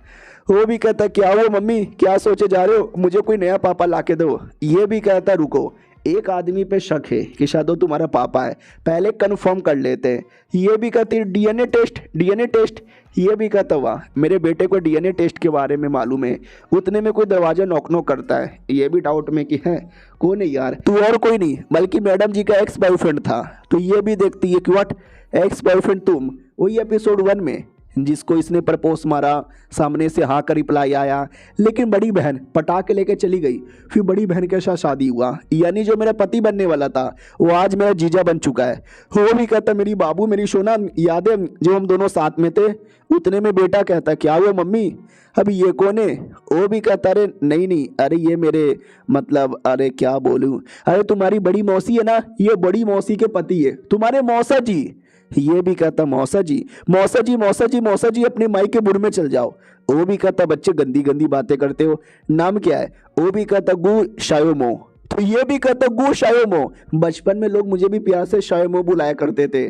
वो भी कहता क्या वो मम्मी क्या सोचे जा रहे हो, मुझे कोई नया पापा ला के दो। ये भी कहता रुको, एक आदमी पे शक है कि शायद वो तुम्हारा पापा है, पहले कंफर्म कर लेते हैं। ये भी कहती डीएनए टेस्ट। ये भी कहता वाह मेरे बेटे को डीएनए टेस्ट के बारे में मालूम है। उतने में कोई दरवाजा नॉक करता है। ये भी डाउट में कि है कौन है यार, तू और कोई नहीं बल्कि मैडम जी का एक्स बॉयफ्रेंड था। तो ये भी देखती है कि व्हाट एक्स बॉयफ्रेंड तुम, वही एपिसोड 1 में जिसको इसने प्रपोज मारा, सामने से हाँ का रिप्लाई आया, लेकिन बड़ी बहन पटा के लेके चली गई। फिर बड़ी बहन के साथ शादी हुआ, यानी जो मेरा पति बनने वाला था वो आज मेरा जीजा बन चुका है। वो भी कहता मेरी बाबू मेरी सोना याद है जो हम दोनों साथ में थे। उतने में बेटा कहता क्या हुआ मम्मी अभी ये कौन है। वो भी कहता अरे नहीं अरे ये मेरे मतलब अरे क्या बोलूँ, अरे तुम्हारी बड़ी मौसी है ना, ये बड़ी मौसी के पति है तुम्हारे मौसा जी। ये भी कहता मौसा जी अपने माई के बुढ़ में चल जाओ। वो भी कहता बच्चे गंदी गंदी बातें करते हो, नाम क्या है। वो भी कहता गु शायोमो। तो ये भी कहता गु शायोमो, बचपन में लोग मुझे भी प्यार से शायोमो बुलाया करते थे,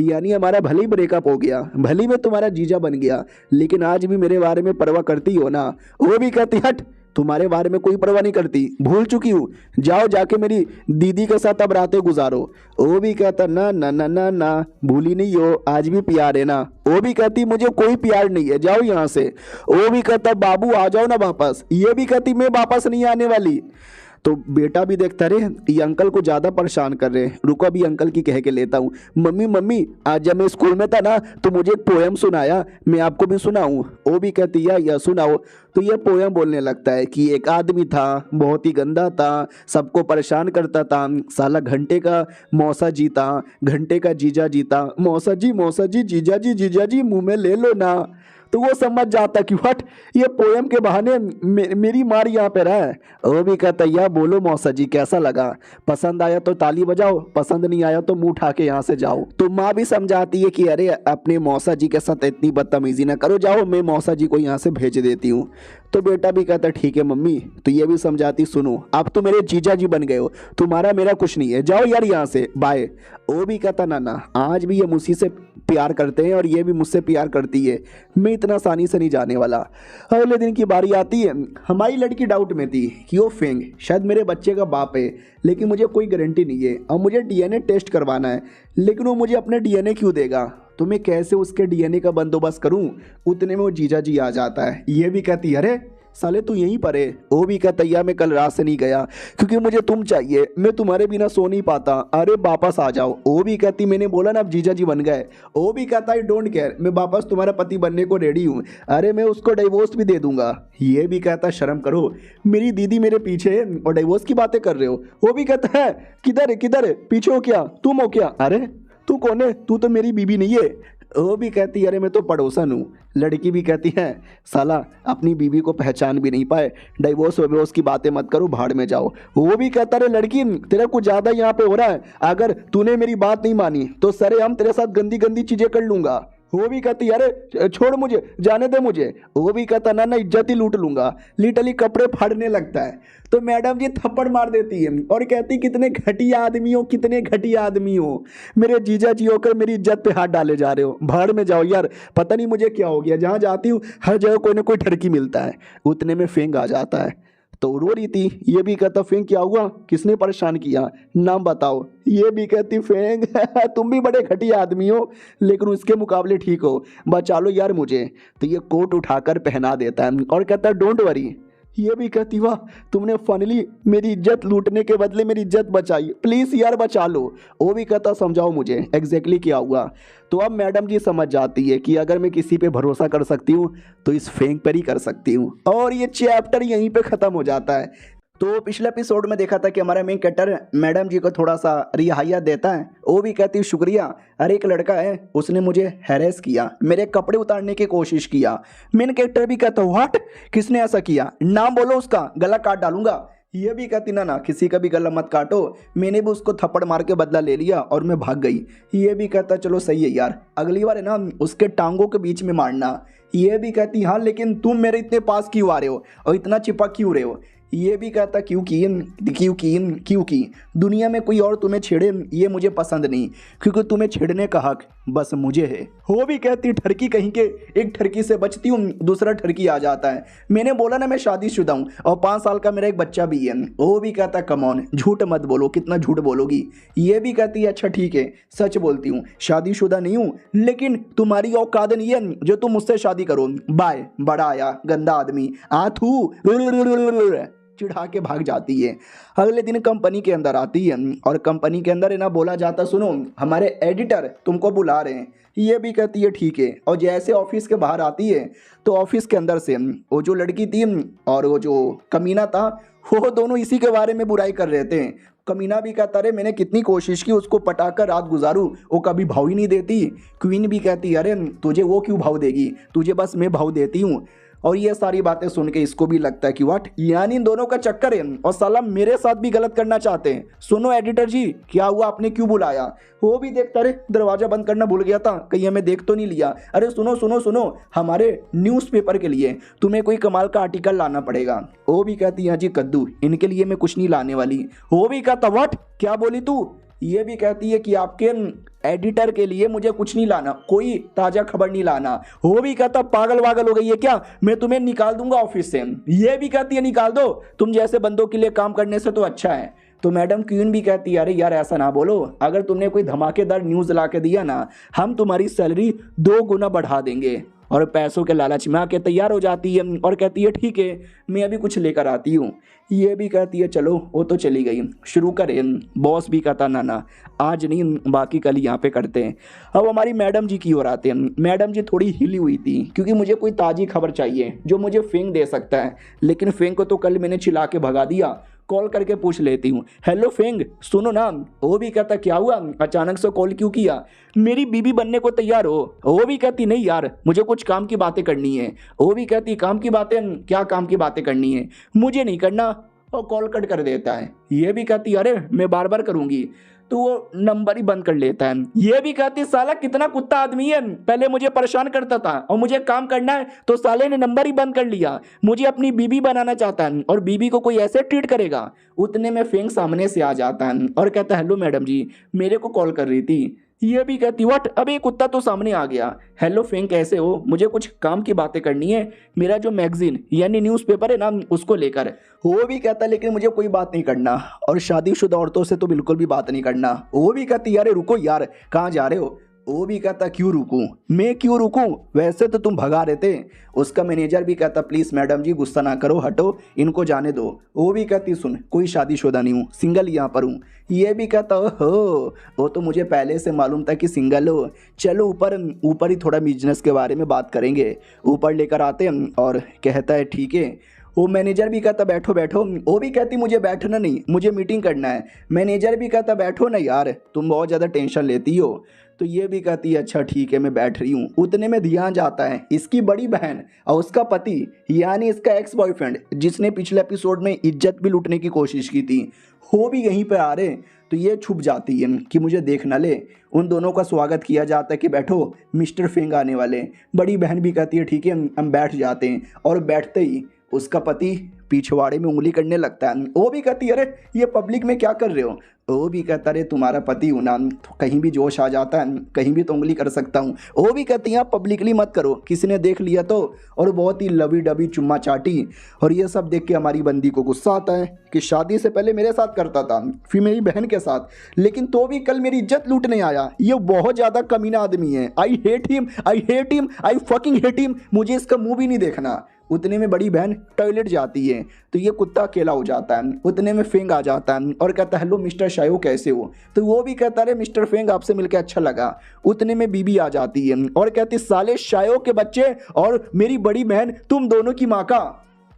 यानी हमारा भले ही ब्रेकअप हो गया, भले ही मैं तुम्हारा जीजा बन गया, लेकिन आज भी मेरे बारे में परवाह करती हो ना। वो भी कहती हट तुम्हारे बारे में कोई परवाह नहीं करती, भूल चुकी हूँ, जाओ जाके मेरी दीदी के साथ अब रातें गुजारो। वो भी कहता ना भूली नहीं हो, आज भी प्यार है ना। वो भी कहती मुझे कोई प्यार नहीं है, जाओ यहाँ से। वो भी कहता बाबू आ जाओ ना वापस। ये भी कहती मैं वापस नहीं आने वाली। तो बेटा भी देखता रहे ये अंकल को ज़्यादा परेशान कर रहे हैं, रुको अभी अंकल की कह के लेता हूँ। मम्मी मम्मी आज जब मैं स्कूल में था ना तो मुझे एक पोएम सुनाया, मैं आपको भी सुनाऊँ? वो भी कहती है या सुनाओ। तो ये पोएम बोलने लगता है कि एक आदमी था बहुत ही गंदा था, सबको परेशान करता था, साला घंटे का मौसा जीता, घंटे का जीजा जीता, मौसा जी जीजा जी मुंह में ले लो ना। तो वो समझ जाता कि व्हाट, ये पोएम के बहाने मेरी मार यहाँ पे रहा है। वो भी कहता या बोलो मौसा जी कैसा लगा, पसंद आया तो ताली बजाओ, पसंद नहीं आया तो मुंह उठा के यहाँ से जाओ। तो माँ भी समझाती है कि अरे अपने मौसा जी के साथ इतनी बदतमीजी ना करो, जाओ मैं मौसा जी को यहाँ से भेज देती हूँ। तो बेटा भी कहता ठीक है मम्मी। तो ये भी समझाती सुनो अब तो मेरे जीजा जी बन गए हो, तुम्हारा मेरा कुछ नहीं है, जाओ यार यहाँ से बाय। वो भी कहता ना आज भी ये मुझी से प्यार करते हैं और ये भी मुझसे प्यार करती है, मैं इतना आसानी से नहीं जाने वाला। अगले दिन की बारी आती है, हमारी लड़की डाउट में थी कि वो फेंग शायद मेरे बच्चे का बाप है, लेकिन मुझे कोई गारंटी नहीं है और मुझे डीएनए टेस्ट करवाना है, लेकिन वो मुझे अपने डीएनए क्यों देगा, तो मैं कैसे उसके डीएनए का बंदोबस्त करूं। उतने में वो जीजा जी आ जाता है। ये भी कहती अरे साले तू यहीं पर है। वो भी कहता या मैं कल रात से नहीं गया क्योंकि मुझे तुम चाहिए, मैं तुम्हारे बिना सो नहीं पाता, अरे वापस आ जाओ। वो भी कहती मैंने बोला ना अब जीजा जी बन गए। वो भी कहता आई डोंट केयर, मैं वापस तुम्हारा पति बनने को रेडी हूँ, अरे मैं उसको डिवोर्स भी दे दूंगा। ये भी कहता शर्म करो, मेरी दीदी मेरे पीछे है और डिवोर्स की बातें कर रहे हो। वो भी कहता है किधर है पीछे हो क्या, तुम हो क्या, अरे तू कौन है, तू तो मेरी बीबी नहीं है। वो भी कहती अरे मैं तो पड़ोसन हूँ। लड़की भी कहती है साला अपनी बीवी को पहचान भी नहीं पाए, डाइवोर्स वेवोर्स की बातें मत करो, भाड़ में जाओ। वो भी कहता अरे लड़की तेरा कुछ ज़्यादा यहाँ पे हो रहा है, अगर तूने मेरी बात नहीं मानी तो सरे हम तेरे साथ गंदी गंदी चीज़ें कर लूँगा। वो भी कहती अरे छोड़ मुझे, जाने दे मुझे। वो भी कहता ना इज्जत ही लूट लूंगा, लिटरली कपड़े फाड़ने लगता है। तो मैडम जी थप्पड़ मार देती है और कहती कितने घटिया आदमी हो, कितने घटिया आदमी हो, मेरे जीजा जी होकर मेरी इज्जत पे हाथ डाले जा रहे हो, भाड़ में जाओ यार, पता नहीं मुझे क्या हो गया, जहाँ जाती हूँ हर जगह कोई ना कोई ठरकी मिलता है। उतने में फेंग आ जाता है तो रो रही थी। ये भी कहता फेंग क्या हुआ, किसने परेशान किया, नाम बताओ। ये भी कहती फेंग तुम भी बड़े घटिया आदमी हो लेकिन उसके मुकाबले ठीक हो, बचा लो यार मुझे। तो ये कोट उठाकर पहना देता है और कहता है डोंट वरी। ये भी कहती वाह तुमने फाइनली मेरी इज्जत लूटने के बदले मेरी इज्जत बचाई, प्लीज़ यार बचा लो। वो भी कहता समझाओ मुझे एग्जैक्टली क्या हुआ। तो अब मैडम जी समझ जाती है कि अगर मैं किसी पे भरोसा कर सकती हूँ तो इस फेंक पर ही कर सकती हूँ, और ये चैप्टर यहीं पे ख़त्म हो जाता है। तो पिछले एपिसोड में देखा था कि हमारा मेन कैरेक्टर मैडम जी को थोड़ा सा रिहाइयत देता है। वो भी कहती है शुक्रिया, अरे एक लड़का है उसने मुझे हैरेस किया, मेरे कपड़े उतारने की कोशिश किया। मेन कैरेक्टर भी कहता व्हाट, किसने ऐसा किया, नाम बोलो उसका, गला काट डालूंगा। ये भी कहती ना किसी का भी गला मत काटो, मैंने भी उसको थप्पड़ मार के बदला ले लिया और मैं भाग गई। ये भी कहता चलो सही है यार, अगली बार है ना उसके टांगों के बीच में मारना। ये भी कहती हाँ लेकिन तुम मेरे इतने पास क्यों आ रहे हो और इतना चिपक क्यों रहे हो। ये भी कहता क्योंकि दुनिया में कोई और तुम्हें छेड़े ये मुझे पसंद नहीं, क्योंकि तुम्हें छेड़ने का हक बस मुझे है। वो भी कहती ठरकी कहीं के, एक ठरकी से बचती हूँ दूसरा ठरकी आ जाता है, मैंने बोला ना मैं शादीशुदा हूँ और 5 साल का मेरा एक बच्चा भी है। वो भी कहता कम ऑन झूठ मत बोलो, कितना झूठ बोलोगी। ये भी कहती है अच्छा ठीक है सच बोलती हूँ, शादीशुदा नहीं हूँ लेकिन तुम्हारी औकात नहीं है जो तुम मुझसे शादी करो, बाय। बड़ा आया गंदा आदमी आथू चिढ़ा के भाग जाती है। अगले दिन कंपनी के अंदर आती है और कंपनी के अंदर है ना बोला जाता सुनो हमारे एडिटर तुमको बुला रहे हैं। ये भी कहती है ठीक है, और जैसे ऑफिस के बाहर आती है तो ऑफिस के अंदर से वो जो लड़की थी और वो जो कमीना था वो दोनों इसी के बारे में बुराई कर रहे थे। कमीना भी कहता रहे मैंने कितनी कोशिश की उसको पटाकर रात गुजारूं, वो कभी भाव ही नहीं देती। क्वीन भी कहती अरे तुझे वो क्यों भाव देगी, तुझे बस मैं भाव देती हूँ। और ये सारी बातें सुन के इसको भी लगता है कि व्हाट, यानी इन दोनों का चक्कर है और साला मेरे साथ भी गलत करना चाहते हैं। सुनो एडिटर जी क्या हुआ, आपने क्यों बुलाया। वो भी देखता अरे दरवाजा बंद करना भूल गया था, कहीं हमें देख तो नहीं लिया। अरे सुनो सुनो सुनो हमारे न्यूज़पेपर के लिए तुम्हें कोई कमाल का आर्टिकल लाना पड़ेगा। वो भी कहती हाँ जी कद्दू, इनके लिए मैं कुछ नहीं लाने वाली। वो भी कहता व्हाट क्या बोली तू। ये भी कहती है कि आपके एडिटर के लिए मुझे कुछ नहीं लाना, कोई ताज़ा खबर नहीं लाना। वो भी कहता पागल वागल हो गई है क्या, मैं तुम्हें निकाल दूंगा ऑफिस से। ये भी कहती है निकाल दो, तुम जैसे बंदों के लिए काम करने से तो अच्छा है। तो मैडम क्वीन भी कहती है अरे यार ऐसा ना बोलो, अगर तुमने कोई धमाकेदार न्यूज़ ला के दिया ना हम तुम्हारी सैलरी 2 गुना बढ़ा देंगे। और पैसों के लालच में आके तैयार हो जाती है और कहती है ठीक है मैं अभी कुछ लेकर आती हूँ। ये भी कहती है चलो, वो तो चली गई, शुरू करें। बॉस भी कहता ना ना आज नहीं, बाकी कल यहाँ पे करते हैं। अब हमारी मैडम जी की ओर आते हैं। मैडम जी थोड़ी हिली हुई थी क्योंकि मुझे कोई ताज़ी खबर चाहिए जो मुझे फेंक दे सकता है, लेकिन फेंक को तो कल मैंने चिल्ला के भगा दिया। कॉल करके पूछ लेती हूँ, हेलो फेंग सुनो ना। वो भी कहता क्या हुआ, अचानक से कॉल क्यों किया, मेरी बीबी बनने को तैयार हो। वो भी कहती नहीं यार मुझे कुछ काम की बातें करनी है। वो भी कहती काम की बातें, क्या काम की बातें करनी है, मुझे नहीं करना। और कॉल कट कर देता है। ये भी कहती अरे मैं बार बार करूँगी, तो वो नंबर ही बंद कर लेता है। ये भी कहती साला कितना कुत्ता आदमी है, पहले मुझे परेशान करता था और मुझे काम करना है तो साले ने नंबर ही बंद कर लिया, मुझे अपनी बीबी बनाना चाहता है और बीबी को कोई ऐसे ट्रीट करेगा। उतने में फेंग सामने से आ जाता है और कहता है हेलो मैडम जी मेरे को कॉल कर रही थी। ये भी कहती व्हाट, अबे कुत्ता तो सामने आ गया। हेलो फेंग कैसे हो, मुझे कुछ काम की बातें करनी है, मेरा जो मैगजीन यानी न्यूज़पेपर है ना उसको लेकर। वो भी कहता लेकिन मुझे कोई बात नहीं करना और शादीशुदा औरतों से तो बिल्कुल भी बात नहीं करना। वो भी कहती यार रुको यार कहाँ जा रहे हो। वो भी कहता क्यों रुकूं, मैं क्यों रुकूं, वैसे तो तुम भगा रहे थे। उसका मैनेजर भी कहता प्लीज़ मैडम जी गुस्सा ना करो, हटो इनको जाने दो। वो भी कहती सुन कोई शादीशुदा नहीं हूँ, सिंगल यहाँ पर हूँ। ये भी कहता हो वो तो मुझे पहले से मालूम था कि सिंगल हो, चलो ऊपर ऊपर ही थोड़ा बिजनेस के बारे में बात करेंगे। ऊपर लेकर आते हैं और कहता है ठीक है। वो मैनेजर भी कहता बैठो बैठो। वो भी कहती मुझे बैठना नहीं, मुझे मीटिंग करना है। मैनेजर भी कहता बैठो ना यार, तुम बहुत ज़्यादा टेंशन लेती हो। तो ये भी कहती है अच्छा ठीक है मैं बैठ रही हूँ। उतने में ध्यान जाता है इसकी बड़ी बहन और उसका पति यानी इसका एक्स बॉयफ्रेंड जिसने पिछले एपिसोड में इज्जत भी लूटने की कोशिश की थी, वो भी यहीं पे आ रहे। तो ये छुप जाती है कि मुझे देख ना ले। उन दोनों का स्वागत किया जाता है कि बैठो मिस्टर फेंग आने वाले। बड़ी बहन भी कहती है ठीक है हम बैठ जाते हैं। और बैठते ही उसका पति पिछवाड़े में उंगली करने लगता है। वो भी कहती है अरे ये पब्लिक में क्या कर रहे हो। वो भी कहता अरे तुम्हारा पति हूँ ना, तो कहीं भी जोश आ जाता है, कहीं भी तो उंगली कर सकता हूँ। वो भी कहती है पब्लिकली मत करो, किसी ने देख लिया तो। और बहुत ही लवी डबी चुम्मा चाटी। और ये सब देख के हमारी बंदी को गुस्सा आता है कि शादी से पहले मेरे साथ करता था फिर मेरी बहन के साथ, लेकिन तो भी कल मेरी इज्जत लूटने आया। ये बहुत ज़्यादा कमीना आदमी है। I hate him, I hate him, I fucking hate him. मुझे इसका मुँह भी नहीं देखना। उतने में बड़ी बहन टॉयलेट जाती है तो ये कुत्ता अकेला हो जाता है। उतने में फेंग आ जाता है और कहता है हेलो मिस्टर शायो कैसे हो। तो वो भी कहता है मिस्टर फेंग आपसे मिलकर अच्छा लगा। उतने में बीबी आ जाती है और कहती साले शायो के बच्चे और मेरी बड़ी बहन तुम दोनों की माँ का।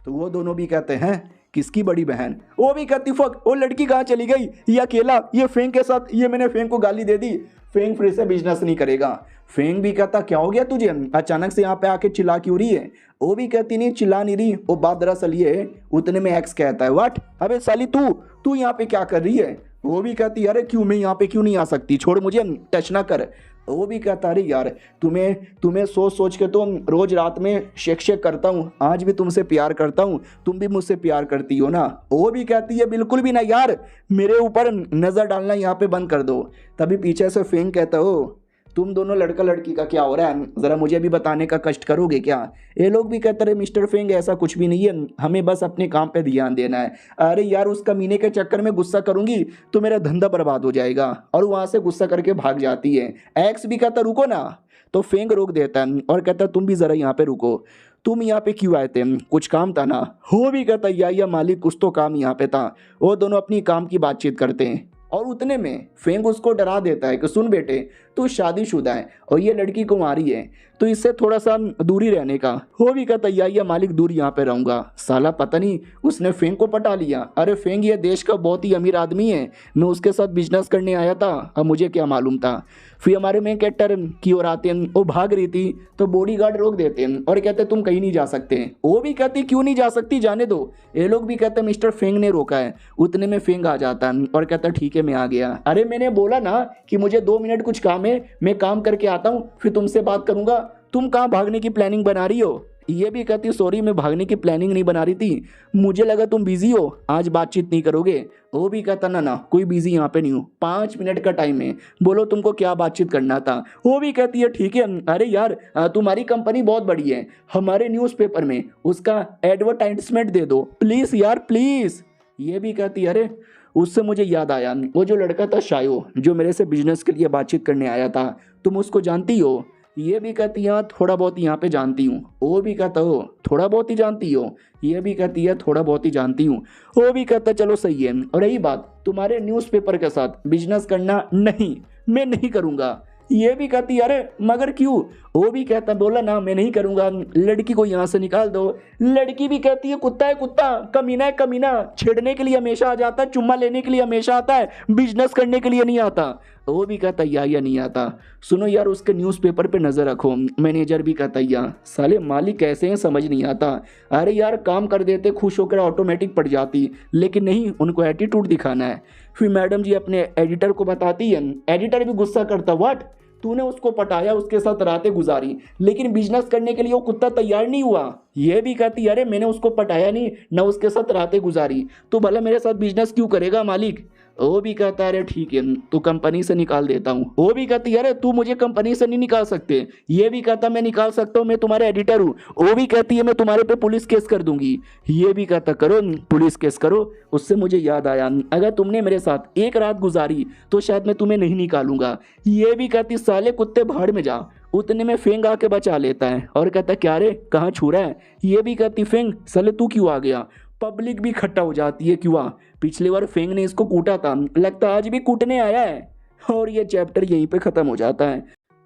तो वो दोनों भी कहते हैं किसकी बड़ी बहन। वो भी कहती फक वो लड़की कहाँ चली गई, ये अकेला ये फेंग के साथ। ये मैंने फेंग को गाली दे दी, फेंग फिर से बिजनेस नहीं करेगा। फेंग भी कहता क्या हो गया तुझे, अचानक से यहाँ पे आके चिल्ला क्यों रही है। वो भी कहती नहीं चिल्ला नहीं रही, वो बात दरअसल ये है। उतने में एक्स कहता है व्हाट, अबे साली तू यहाँ पे क्या कर रही है। वो भी कहती अरे क्यों मैं यहाँ पे क्यों नहीं आ सकती, छोड़ मुझे टच ना कर। वो भी कहता अरे यार तुम्हें सोच सोच के तो रोज रात में शेक करता हूँ, आज भी तुमसे प्यार करता हूँ, तुम भी मुझसे प्यार करती हो ना। वो भी कहती है बिल्कुल भी ना यार, मेरे ऊपर नज़र डालना यहाँ पे बंद कर दो। तभी पीछे से फेंग कहता हो तुम दोनों लड़का लड़की का क्या हो रहा है, ज़रा मुझे भी बताने का कष्ट करोगे क्या। ये लोग भी कहते रहे मिस्टर फेंग ऐसा कुछ भी नहीं है, हमें बस अपने काम पे ध्यान देना है। अरे यार उस कमीने के चक्कर में गुस्सा करूंगी तो मेरा धंधा बर्बाद हो जाएगा। और वहाँ से गुस्सा करके भाग जाती है। एक्स भी कहता रुको ना, तो फेंग रोक देता है और कहता तुम भी ज़रा यहाँ पे रुको, तुम यहाँ पे क्यों आए थे, कुछ काम था ना। वो भी कहता या मालिक कुछ तो काम यहाँ पे था। वो दोनों अपनी काम की बातचीत करते हैं और उतने में फेंग उसको डरा देता है कि सुन बेटे तू शादीशुदा है और ये लड़की कुंवारी है, तो इससे थोड़ा सा दूरी रहने का। वो भी कहता या मालिक दूर यहाँ पे रहूँगा। साला पता नहीं उसने फेंग को पटा लिया। अरे फेंग ये देश का बहुत ही अमीर आदमी है, मैं उसके साथ बिजनेस करने आया था, अब मुझे क्या मालूम था। फिर हमारे मेन कैरेक्टर की ओर आते हैं, वो भाग रही थी तो बॉडीगार्ड रोक देते हैं और कहते तुम कहीं नहीं जा सकते। वो भी कहती क्यों नहीं जा सकती, जाने दो। ये लोग भी कहते मिस्टर फेंग ने रोका है। उतने में फेंग आ जाता है और कहता ठीक है मैं आ गया। अरे मैंने बोला ना कि मुझे 2 मिनट कुछ काम है, मैं काम करके आता हूँ फिर तुमसे बात करूंगा, तुम कहाँ भागने की प्लानिंग बना रही हो। ये भी कहती सॉरी मैं भागने की प्लानिंग नहीं बना रही थी, मुझे लगा तुम बिजी हो, आज बातचीत नहीं करोगे। वो भी कहता ना कोई बिजी यहाँ पे नहीं हूँ, 5 मिनट का टाइम है, बोलो तुमको क्या बातचीत करना था। वो भी कहती है ठीक है। अरे यार तुम्हारी कंपनी बहुत बड़ी है, हमारे न्यूज़पेपर में उसका एडवर्टाइजमेंट दे दो प्लीज़ यार प्लीज़। ये भी कहती अरे उससे मुझे याद आया, वो जो लड़का था शायो जो मेरे से बिजनेस के लिए बातचीत करने आया था, तुम उसको जानती हो। ये भी कहती है थोड़ा बहुत यहाँ पे जानती हूँ। वो भी कहता हो थोड़ा बहुत ही जानती हो। ये भी कहती है थोड़ा बहुत ही जानती हूँ। वो भी कहता चलो सही है। और रही बात तुम्हारे न्यूज़पेपर के साथ बिजनेस करना, नहीं मैं नहीं करूँगा। ये भी कहती अरे मगर क्यों। वो भी कहता बोला ना मैं नहीं करूँगा, लड़की को यहाँ से निकाल दो। लड़की भी कहती है कुत्ता, कमीना है कमीना, छेड़ने के लिए हमेशा आ जाता है, चुम्मा लेने के लिए हमेशा आता है, बिजनेस करने के लिए नहीं आता। वो भी कहता या नहीं आता। सुनो यार उसके न्यूज़पेपर पे नज़र रखो। मैनेजर भी कहता या साले मालिक कैसे हैं समझ नहीं आता। अरे यार काम कर देते खुश होकर ऑटोमेटिक पड़ जाती, लेकिन नहीं उनको एटीट्यूड दिखाना है। फिर मैडम जी अपने एडिटर को बताती है। एडिटर भी गुस्सा करता व्हाट, तूने उसको पटाया, उसके साथ रातें गुजारी, लेकिन बिजनेस करने के लिए वो कुत्ता तैयार नहीं हुआ। ये भी कहती अरे मैंने उसको पटाया नहीं ना उसके साथ रातें गुजारी, तो भला मेरे साथ बिजनेस क्यों करेगा मालिक। वो भी कहता अरे ठीक है तू कंपनी से निकाल देता हूँ। वो भी कहती अरे तू मुझे कंपनी से नहीं निकाल सकते। ये भी कहता मैं निकाल सकता हूँ, मैं तुम्हारा एडिटर हूँ। वो भी कहती है मैं तुम्हारे पे पुलिस केस कर दूंगी। ये भी कहता करो पुलिस केस करो। उससे मुझे याद आया अगर तुमने मेरे साथ एक रात गुजारी तो शायद मैं तुम्हें नहीं निकालूंगा। ये भी कहती साले कुत्ते भाड़ में जा। उतने में फेंग आके बचा लेता है और कहता क्या रे कहाँ छू रहा है। ये भी कहती फेंग साले तू क्यों आ गया। पब्लिक भी इकट्ठा हो जाती है क्यों। पिछली बार फेंग ने इसको कूटा था, लगता आज भी कूटने आया है। और ये चैप्टर यहीं पे खत्म हो जाता है।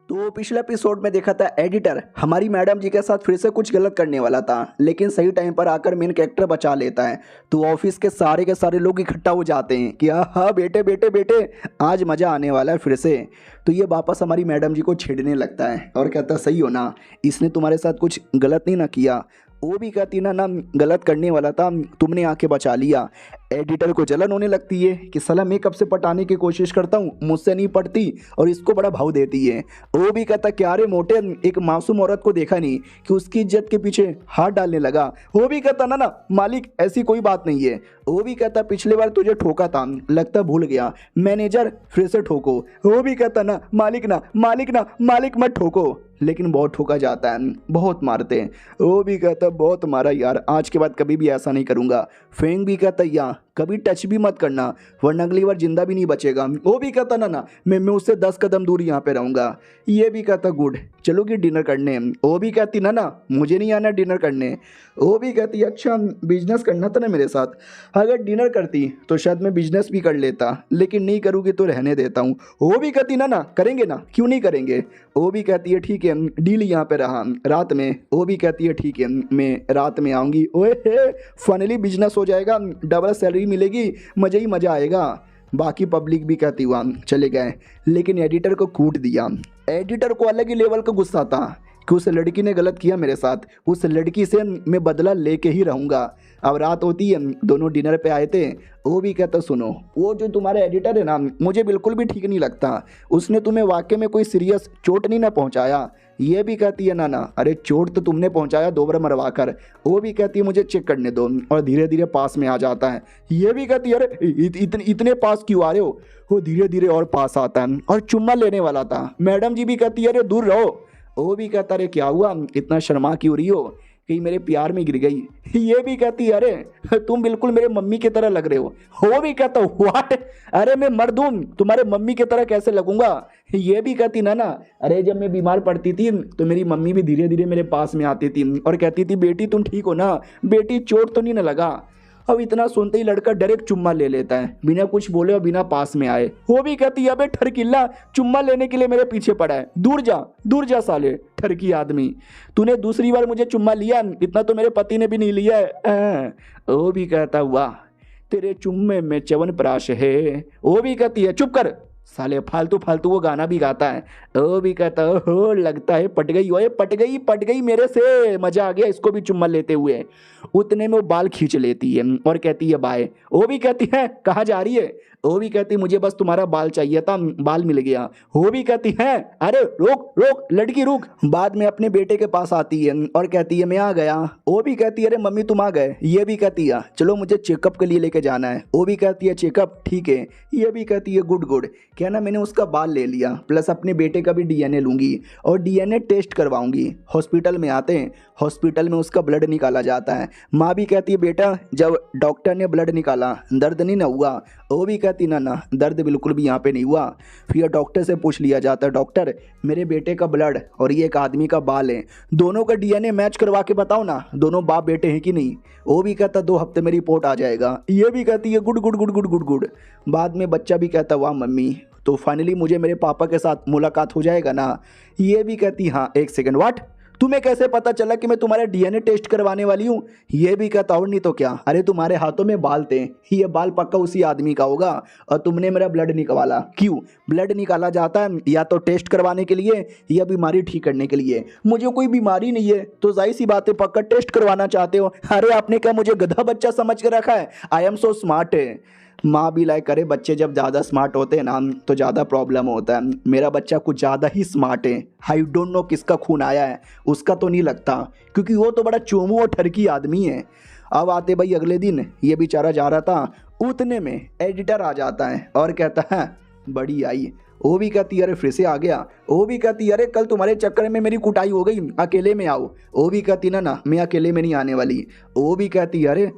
तो पिछले एपिसोड में देखा था एडिटर हमारी मैडम जी के साथ फिर से कुछ गलत करने वाला था, लेकिन सही टाइम पर आकर मेन कैरेक्टर बचा लेता है। तो ऑफिस के सारे लोग इकट्ठा हो जाते हैं कि हाँ बेटे बेटे बेटे आज मज़ा आने वाला है फिर से। तो ये वापस हमारी मैडम जी को छेड़ने लगता है और कहता है सही हो ना, इसने तुम्हारे साथ कुछ गलत नहीं ना किया। वो भी कहती ना गलत करने वाला था, तुमने आके बचा लिया। एडिटर को जलन होने लगती है कि साला मैं कब से पटाने की कोशिश करता हूँ, मुझसे नहीं पटती और इसको बड़ा भाव देती है। वो भी कहता क्या रे मोटे, एक मासूम औरत को देखा नहीं कि उसकी इज्जत के पीछे हाथ डालने लगा। वो भी कहता ना मालिक ऐसी कोई बात नहीं है। वो भी कहता पिछली बार तुझे ठोका था, लगता भूल गया, मैनेजर फिर से ठोको। वो भी कहता ना मालिक मत ठोको, लेकिन बहुत ठोका जाता है, बहुत मारते हैं। वो भी कहता बहुत मारा यार, आज के बाद कभी भी ऐसा नहीं करूँगा। फेंग भी कहता या कभी टच भी मत करना वरना अगली बार जिंदा भी नहीं बचेगा। वो भी कहता ना मैं उससे 10 कदम दूर यहाँ पे रहूँगा। ये भी कहता गुड चलोगी डिनर करने। वो भी कहती ना मुझे नहीं आना डिनर करने। वो भी कहती अच्छा बिजनेस करना था ना मेरे साथ, अगर डिनर करती तो शायद मैं बिजनेस भी कर लेता, लेकिन नहीं करूँगी तो रहने देता हूँ। वो भी कहती ना करेंगे ना, क्यों नहीं करेंगे। वो भी कहती है ठीक है डील यहाँ पे रहा रात में। वो भी कहती है ठीक है मैं रात में आऊँगी। ओए फाइनली बिजनेस हो जाएगा, डबल सैलरी मिलेगी, मज़ा ही मज़ा आएगा। बाकी पब्लिक भी कहती हुआ चले गए, लेकिन एडिटर को कूट दिया। एडिटर को अलग ही लेवल का गुस्सा था कि उस लड़की ने गलत किया मेरे साथ, उस लड़की से मैं बदला लेके ही रहूँगा। अब रात होती है, दोनों डिनर पे आए थे। वो भी कहता सुनो वो जो तुम्हारा एडिटर है ना मुझे बिल्कुल भी ठीक नहीं लगता, उसने तुम्हें वाकई में कोई सीरियस चोट नहीं ना पहुँचाया। ये भी कहती है ना अरे चोट तो तुमने पहुंचाया 2 बार मरवा कर। वो भी कहती है मुझे चेक करने दो, और धीरे धीरे पास में आ जाता है। ये भी कहती है अरे इतने पास क्यों आ रहे हो। वो धीरे धीरे और पास आता है और चुम्मा लेने वाला था। मैडम जी भी कहती है अरे दूर रहो। वो भी कहता अरे क्या हुआ इतना शर्मा क्यों रही हो, कहीं मेरे प्यार में गिर गई। ये भी कहती अरे तुम बिल्कुल मेरे मम्मी की तरह लग रहे हो। वो भी कहता व्हाट, अरे मैं मर्द हूँ तुम्हारे मम्मी की तरह कैसे लगूंगा। ये भी कहती ना अरे जब मैं बीमार पड़ती थी तो मेरी मम्मी भी धीरे धीरे मेरे पास में आती थी और कहती थी बेटी तुम ठीक हो ना, बेटी चोट तो नहीं ना लगा। अब इतना सुनते ही लड़का डायरेक्ट चुम्मा ले लेता है बिना कुछ बोले और बिना पास में आए। वो भी कहती है अबे ठरकिल्ला चुम्मा लेने के लिए मेरे पीछे पड़ा है, दूर जा साले ठरकी आदमी, तूने दूसरी बार मुझे चुम्मा लिया, इतना तो मेरे पति ने भी नहीं लिया है। वो भी कहता वाह तेरे चुम्मे में च्यवनप्राश है। वो भी कहती है चुप कर साले, फालतू वो गाना भी गाता है। वो भी कहता हो लगता है पट गई, ओए पट गई मेरे से, मजा आ गया इसको भी चुम्मा लेते हुए। उतने में वो बाल खींच लेती है और कहती है बाय। वो भी कहती है कहाँ जा रही है। वो भी कहती मुझे बस तुम्हारा बाल चाहिए था, बाल मिल गया। वो भी कहती है अरे रोक लड़की रुक। बाद में अपने बेटे के पास आती है और कहती है मैं आ गया। वो भी कहती है अरे मम्मी तुम आ गए। ये भी कहती है चलो मुझे चेकअप के लिए लेके जाना है। वो भी कहती है चेकअप ठीक है। ये भी कहती है गुड क्या ना मैंने उसका बाल ले लिया, प्लस अपने बेटे का भी डीएनए लूंगी और डीएनए टेस्ट करवाऊंगी। हॉस्पिटल में आते हैं, हॉस्पिटल में उसका ब्लड निकाला जाता है। माँ भी कहती है बेटा जब डॉक्टर ने ब्लड निकाला दर्द नहीं ना हुआ। वो भी कहती कहती ना ना दर्द बिल्कुल भी यहाँ पे नहीं हुआ। फिर डॉक्टर से पूछ लिया जाता है, डॉक्टर मेरे बेटे का ब्लड और ये एक आदमी का बाल है, दोनों का डीएनए मैच करवा के बताओ ना दोनों बाप बेटे हैं कि नहीं। वो भी कहता 2 हफ्ते में रिपोर्ट आ जाएगा। ये भी कहती है good good good good good good. बाद में बच्चा भी कहता वाह मम्मी, तो फाइनली मुझे मेरे पापा के साथ मुलाकात हो जाएगा ना। ये भी कहती हाँ 1 सेकंड व्हाट, तुम्हें कैसे पता चला कि मैं तुम्हारा डीएनए टेस्ट करवाने वाली हूँ। ये भी कहता और नहीं तो क्या, अरे तुम्हारे हाथों में बाल थे, ये बाल पक्का उसी आदमी का होगा और तुमने मेरा ब्लड निकाला। क्यों ब्लड निकाला जाता है? या तो टेस्ट करवाने के लिए या बीमारी ठीक करने के लिए। मुझे कोई बीमारी नहीं है तो जाहिर सी बात है पक्का टेस्ट करवाना चाहते हो। अरे आपने क्या मुझे गधा बच्चा समझ के रखा है? आई एम सो स्मार्ट है। माँ भी लाइक करे बच्चे जब ज़्यादा स्मार्ट होते हैं ना तो ज़्यादा प्रॉब्लम होता है। मेरा बच्चा कुछ ज़्यादा ही स्मार्ट है। आई डोंट नो किसका खून आया है, उसका तो नहीं लगता क्योंकि वो तो बड़ा चोमू और ठरकी आदमी है। अब आते भाई अगले दिन ये बेचारा जा रहा था, उतने में एडिटर आ जाता है और कहता है बड़ी आई। वो भी कहती अरे फिर से आ गया। वो भी कहती अरे कल तुम्हारे चक्कर में मेरी कुटाई हो गई, अकेले में आओ। वो भी कहती ना ना मैं अकेले में नहीं आने वाली। वो भी कहती अरे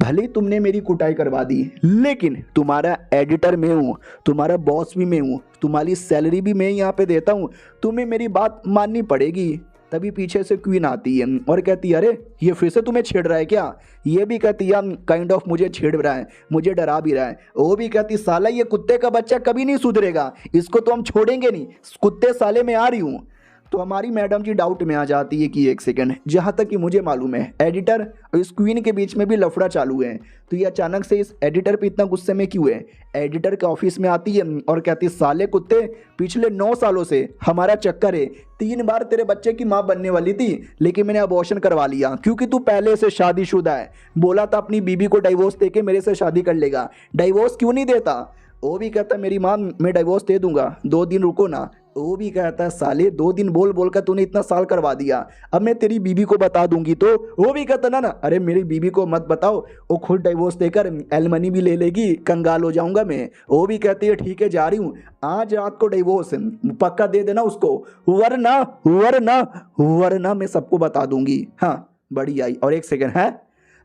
भले तुमने मेरी कुटाई करवा दी लेकिन तुम्हारा एडिटर मैं हूँ, तुम्हारा बॉस भी मैं हूँ, तुम्हारी सैलरी भी मैं यहाँ पे देता हूँ, तुम्हें मेरी बात माननी पड़ेगी। तभी पीछे से क्वीन आती है और कहती है अरे ये फिर से तुम्हें छेड़ रहा है क्या? ये भी कहती है काइंड ऑफ मुझे छेड़ रहा है, मुझे डरा भी रहा है। वो भी कहती साला ये कुत्ते का बच्चा कभी नहीं सुधरेगा, इसको तो हम छोड़ेंगे नहीं, कुत्ते साले में आ रही हूँ। तो हमारी मैडम जी डाउट में आ जाती है कि 1 सेकंड, जहाँ तक कि मुझे मालूम है एडिटर और इस क्वीन के बीच में भी लफड़ा चालू है, तो ये अचानक से इस एडिटर पे इतना गुस्से में क्यों है? एडिटर के ऑफिस में आती है और कहती साले कुत्ते पिछले 9 सालों से हमारा चक्कर है, 3 बार तेरे बच्चे की माँ बनने वाली थी लेकिन मैंने अबॉर्शन करवा लिया क्योंकि तू पहले से शादीशुदा है। बोला था अपनी बीबी को डाइवोर्स देके मेरे से शादी कर लेगा, डाइवोर्स क्यों नहीं देता? वो भी कहता मेरी माँ मैं डाइवोर्स दे दूंगा, 2 दिन रुको ना। वो भी कहता साले 2 दिन बोल बोल कर तूने इतना साल करवा दिया, अब मैं तेरी बीबी को बता दूंगी। तो वो भी कहता ना ना अरे मेरी बीबी को मत बताओ, वो खुद डाइवोर्स देकर एलमनी भी ले लेगी, कंगाल हो जाऊंगा मैं। वो भी कहती है ठीक है जा रही हूँ, आज रात को डाइवोर्स पक्का दे देना उसको, वरना वरना वरना मैं सबको बता दूंगी। हाँ बड़ी आई। और 1 सेकंड है,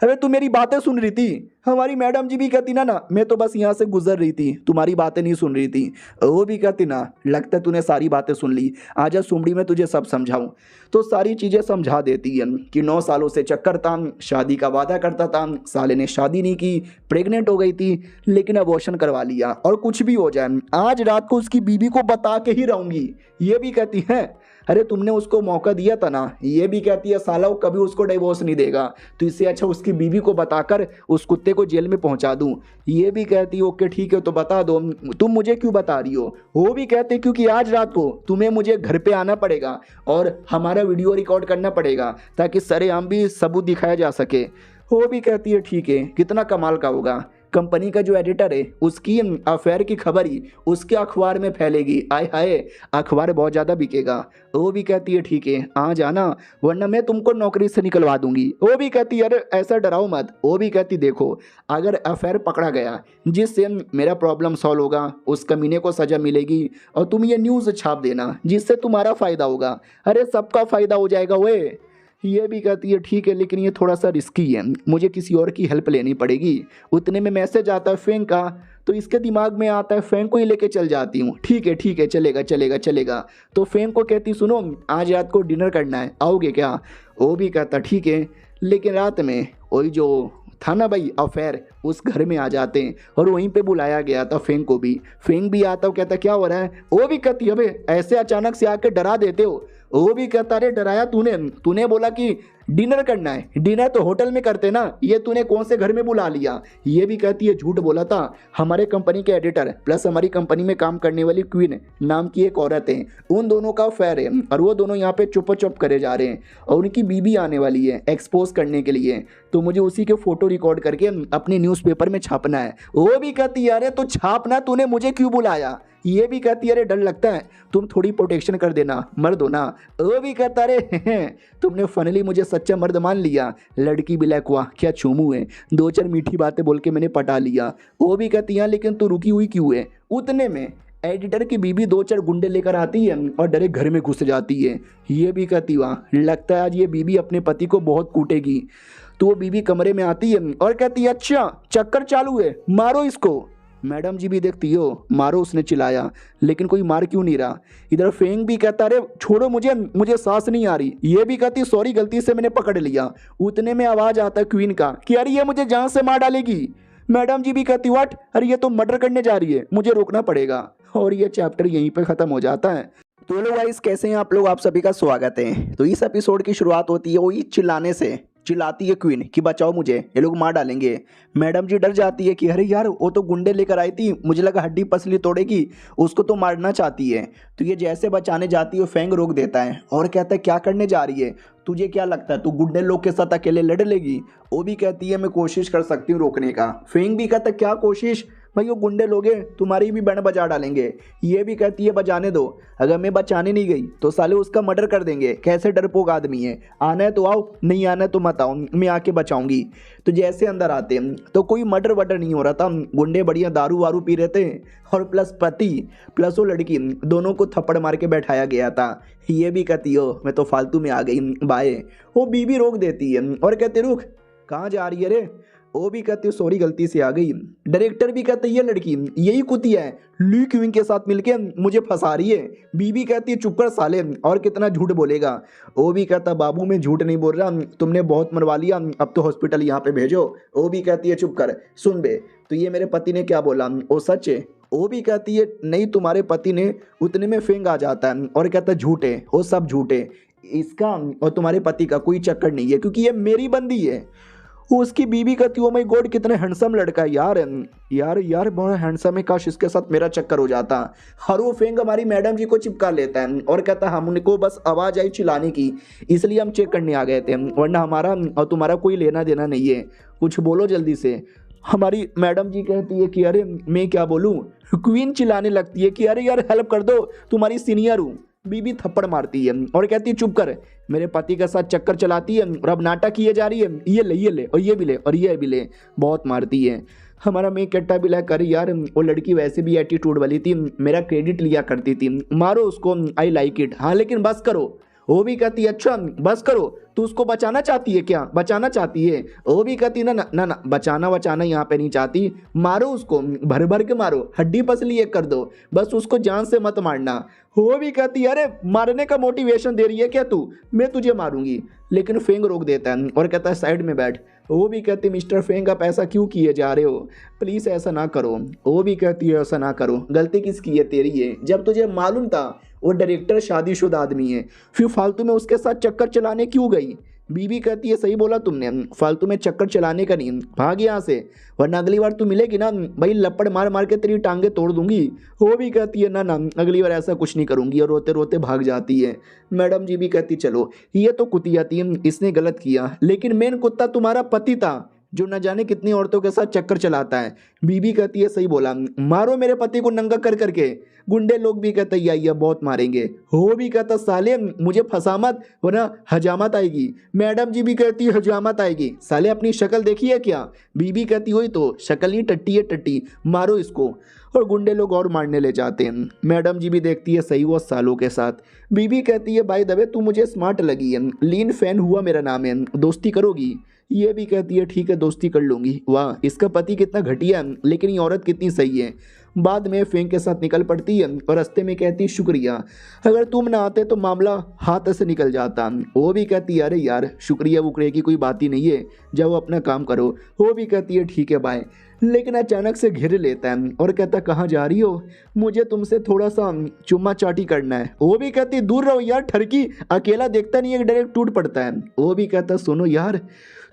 अरे तू मेरी बातें सुन रही थी? हमारी मैडम जी भी कहती ना ना मैं तो बस यहाँ से गुजर रही थी, तुम्हारी बातें नहीं सुन रही थी। वो भी कहती ना लगता है तूने सारी बातें सुन ली, आजा सुमड़ी में तुझे सब समझाऊं। तो सारी चीज़ें समझा देती है कि 9 सालों से चक्कर था, शादी का वादा करता था, साले ने शादी नहीं की, प्रेग्नेंट हो गई थी लेकिन अबॉर्शन करवा लिया, और कुछ भी हो जाए आज रात को उसकी बीबी को बता के ही रहूँगी। ये भी कहती है अरे तुमने उसको मौका दिया था ना। ये भी कहती है साला वो कभी उसको डाइवोर्स नहीं देगा, तो इससे अच्छा उसकी बीवी को बताकर उस कुत्ते को जेल में पहुंचा दूं। ये भी कहती है ओके ठीक है तो बता दो, तुम मुझे क्यों बता रही हो? वो भी कहते क्योंकि आज रात को तुम्हें मुझे घर पे आना पड़ेगा और हमारा वीडियो रिकॉर्ड करना पड़ेगा ताकि सरेआम भी सबूत दिखाया जा सके। वो भी कहती है ठीक है, कितना कमाल का होगा, कंपनी का जो एडिटर है उसकी अफेयर की खबर ही उसके अखबार में फैलेगी, आय हाय अखबार बहुत ज़्यादा बिकेगा। वो भी कहती है ठीक है आ जाना वरना मैं तुमको नौकरी से निकलवा दूंगी। वो भी कहती है अरे ऐसा डराओ मत। वो भी कहती देखो अगर अफेयर पकड़ा गया जिससे मेरा प्रॉब्लम सॉल्व होगा, उस कमीने को सज़ा मिलेगी और तुम ये न्यूज़ छाप देना जिससे तुम्हारा फ़ायदा होगा। अरे सबका फ़ायदा हो जाएगा वे। ये भी कहती है ठीक है लेकिन ये थोड़ा सा रिस्की है, मुझे किसी और की हेल्प लेनी पड़ेगी। उतने में मैसेज आता है फैंक का, तो इसके दिमाग में आता है फैंक को ही लेके चल जाती हूँ। ठीक है चलेगा चलेगा चलेगा। तो फैंक को कहती सुनो आज रात को डिनर करना है, आओगे क्या? वो भी कहता ठीक है, लेकिन रात में वही जो था ना भाई अफेयर उस घर में आ जाते हैं और वहीं पे बुलाया गया था फैंक को भी। फैंक भी आता है, कहता क्या हो रहा है? वो भी कहती है अबे ऐसे अचानक से आके डरा देते हो। वो भी कहता अरे डराया तूने बोला कि डिनर करना है, डिनर तो होटल में करते ना, ये तूने कौन से घर में बुला लिया? ये भी कहती है झूठ बोला था, हमारे कंपनी के एडिटर प्लस हमारी कंपनी में काम करने वाली क्वीन नाम की एक औरत है, उन दोनों का अफेयर है और वो दोनों यहाँ पे चुप करे जा रहे हैं और उनकी बीबी आने वाली है एक्सपोज करने के लिए, तो मुझे उसी के फोटो रिकॉर्ड करके अपने न्यूज़पेपर में छापना है। वो भी कहती है अरे तो छापना, तूने मुझे क्यों बुलाया? ये भी कहती है अरे डर लगता है, तुम थोड़ी प्रोटेक्शन कर देना, मर्द हो ना। वो भी कहता अरे तुमने फाइनली मुझे सच्चा मर्द मान लिया, लड़की भी लाइक वाह क्या चूमू है, 2-4 मीठी बातें बोल के मैंने पटा लिया। वो भी कहती है लेकिन तू रुकी हुई क्यों है? उतने में एडिटर की बीबी 2-4 गुंडे लेकर आती है और डायरेक्ट घर में घुस जाती है। ये भी कहती वाह लगता है आज ये बीबी अपने पति को बहुत कूटेगी। तो वो बीबी कमरे में आती है और कहती है अच्छा चक्कर चालू है, मारो इसको। मैडम जी भी देखती हो, मारो, उसने चिल्लाया, लेकिन कोई मार क्यों नहीं रहा। इधर फेंग भी कहता अरे छोड़ो मुझे, मुझे सांस नहीं आ रही। ये भी कहती सॉरी गलती से मैंने पकड़ लिया। उतने में आवाज आता है क्वीन का कि अरे ये मुझे जान से मार डालेगी। मैडम जी भी कहती व्हाट, अरे ये तो मर्डर करने जा रही है, मुझे रोकना पड़ेगा। और ये चैप्टर यहीं पे खत्म हो जाता है। तो हेलो गाइस, कैसे हैं आप लोग, आप सभी का स्वागत है। तो इस एपिसोड की शुरुआत होती है वही चिल्लाने से। चिल्लाती है क्वीन कि बचाओ मुझे, ये लोग मार डालेंगे। मैडम जी डर जाती है कि अरे यार वो तो गुंडे लेकर आई थी, मुझे लगा हड्डी पसली तोड़ेगी, उसको तो मारना चाहती है। तो ये जैसे बचाने जाती है फेंग रोक देता है और कहता है क्या करने जा रही है, तुझे क्या लगता है तू गुंडे लोग के साथ अकेले लड़ लेगी। वो भी कहती है मैं कोशिश कर सकती हूँ रोकने का। फेंग भी कहता है क्या कोशिश, भाई वो गुंडे लोग हैं, तुम्हारी भी बैंड बजा डालेंगे। ये भी कहती है बजाने दो, अगर मैं बचाने नहीं गई तो साले उसका मर्डर कर देंगे, कैसे डरपोक आदमी है, आना है तो आओ, नहीं आना है तो मत आओ, मैं आके बचाऊंगी। तो जैसे अंदर आते हैं तो कोई मर्डर वर्डर नहीं हो रहा था, गुंडे बढ़िया दारू वारू पी रहे थे और प्लस पति प्लस वो लड़की दोनों को थप्पड़ मार के बैठाया गया था। ये भी कहती हो मैं तो फालतू में आ गई बाय। वो बीबी रोक देती है और कहते रुक, कहाँ जा रही है रे। वो भी कहती है सॉरी गलती से आ गई। डायरेक्टर भी कहते ये लड़की यही कुतिया है, ली क्वीन के साथ मिलके मुझे फंसा रही है। बीबी कहती है चुप कर साले, और कितना झूठ बोलेगा। वो भी कहता बाबू मैं झूठ नहीं बोल रहा, तुमने बहुत मरवा लिया, अब तो हॉस्पिटल यहाँ पे भेजो। वो भी कहती है चुप कर, सुन बे तो ये मेरे पति ने क्या बोला वो सच है। वो भी कहती है नहीं तुम्हारे पति ने, उतने में फेंग आ जाता है और कहता है झूठ है, वो सब झूठ है, इसका और तुम्हारे पति का कोई चक्कर नहीं है क्योंकि ये मेरी बंदी है। उसकी बीवी कहती ओ माय गॉड कितने हैंडसम लड़का है यार, यार यार बहुत हैंडसम है, काश इसके साथ मेरा चक्कर हो जाता। हर वो फेंग हमारी मैडम जी को चिपका लेता है और कहता है हमको बस आवाज़ आई चिल्लाने की, इसलिए हम चेक करने आ गए थे, वरना हमारा और तुम्हारा कोई लेना देना नहीं है, कुछ बोलो जल्दी से। हमारी मैडम जी कहती है कि अरे मैं क्या बोलूँ। क्वीन चिल्लाने लगती है कि अरे यार हेल्प कर दो, तुम्हारी सीनियर हूँ। बीबी थप्पड़ मारती है और कहती है चुप कर, मेरे पति के साथ चक्कर चलाती है और अब नाटक किए जा रही है, ये ले और ये भी ले और ये भी ले, बहुत मारती है। हमारा मैं कट्टा भी ला कर यार वो लड़की वैसे भी एटीट्यूड वाली थी, मेरा क्रेडिट लिया करती थी, मारो उसको, आई लाइक इट। हाँ लेकिन बस करो। वो भी कहती है अच्छा बस करो, तू उसको बचाना चाहती है क्या, बचाना चाहती है। वो भी कहती ना ना ना ना बचाना यहाँ पे नहीं चाहती, मारो उसको, भर भर के मारो, हड्डी पसली एक कर दो, बस उसको जान से मत मारना। वो भी कहती है अरे मारने का मोटिवेशन दे रही है क्या तू, मैं तुझे मारूंगी। लेकिन फेंग रोक देता है और कहता है साइड में बैठ। वो भी कहती है मिस्टर फेंग आप ऐसा क्यों किए जा रहे हो, प्लीज़ ऐसा ना करो। वो भी कहती है ऐसा ना करो, गलती किसकी है, तेरी है। जब तुझे मालूम था वो डायरेक्टर शादीशुदा आदमी है, फिर फालतू में उसके साथ चक्कर चलाने क्यों गई। बीबी कहती है सही बोला तुमने, फालतू में चक्कर चलाने का नहीं, भाग यहाँ से, वरना अगली बार तू मिलेगी ना भाई लपड़ मार मार के तेरी टांगे तोड़ दूंगी। वो भी कहती है ना ना अगली बार ऐसा कुछ नहीं करूंगी और रोते रोते भाग जाती है। मैडम जी भी कहती चलो ये तो कुतिया थी, इसने गलत किया, लेकिन मेन कुत्ता तुम्हारा पति था जो न जाने कितनी औरतों के साथ चक्कर चलाता है। बीबी कहती है सही बोला, मारो मेरे पति को नंगा कर करके। गुंडे लोग भी कहते ये बहुत मारेंगे। हो भी कहता साले मुझे फंसा मत वरना हजामत आएगी। मैडम जी भी कहती है हजामत आएगी, साले अपनी शक्ल देखी है क्या। बीबी कहती हुई तो शक्ल नहीं टट्टी है टट्टी, मारो इसको। और गुंडे लोग और मारने ले जाते हैं। मैडम जी भी देखती है सही हुआ सालों के साथ। बीबी कहती है बाय द वे तू मुझे स्मार्ट लगी है, लीन फैन हुआ मेरा नाम है, दोस्ती करोगी। ये भी कहती है ठीक है दोस्ती कर लूँगी। वाह इसका पति कितना घटिया है, लेकिन ये औरत कितनी सही है। बाद में फेंग के साथ निकल पड़ती है और रास्ते में कहती शुक्रिया, अगर तुम ना आते तो मामला हाथ से निकल जाता। वो भी कहती है अरे यार शुक्रिया वुक्रिया की कोई बात ही नहीं है, जाओ अपना काम करो। वो भी कहती है ठीक है बाय। लेकिन अचानक से घेर लेता है और कहता कहाँ जा रही हो, मुझे तुमसे थोड़ा सा चुम्मा चाटी करना है। वो भी कहती दूर रहो यार ठरकी, अकेला देखता नहीं है डायरेक्ट टूट पड़ता है। वो भी कहता सुनो यार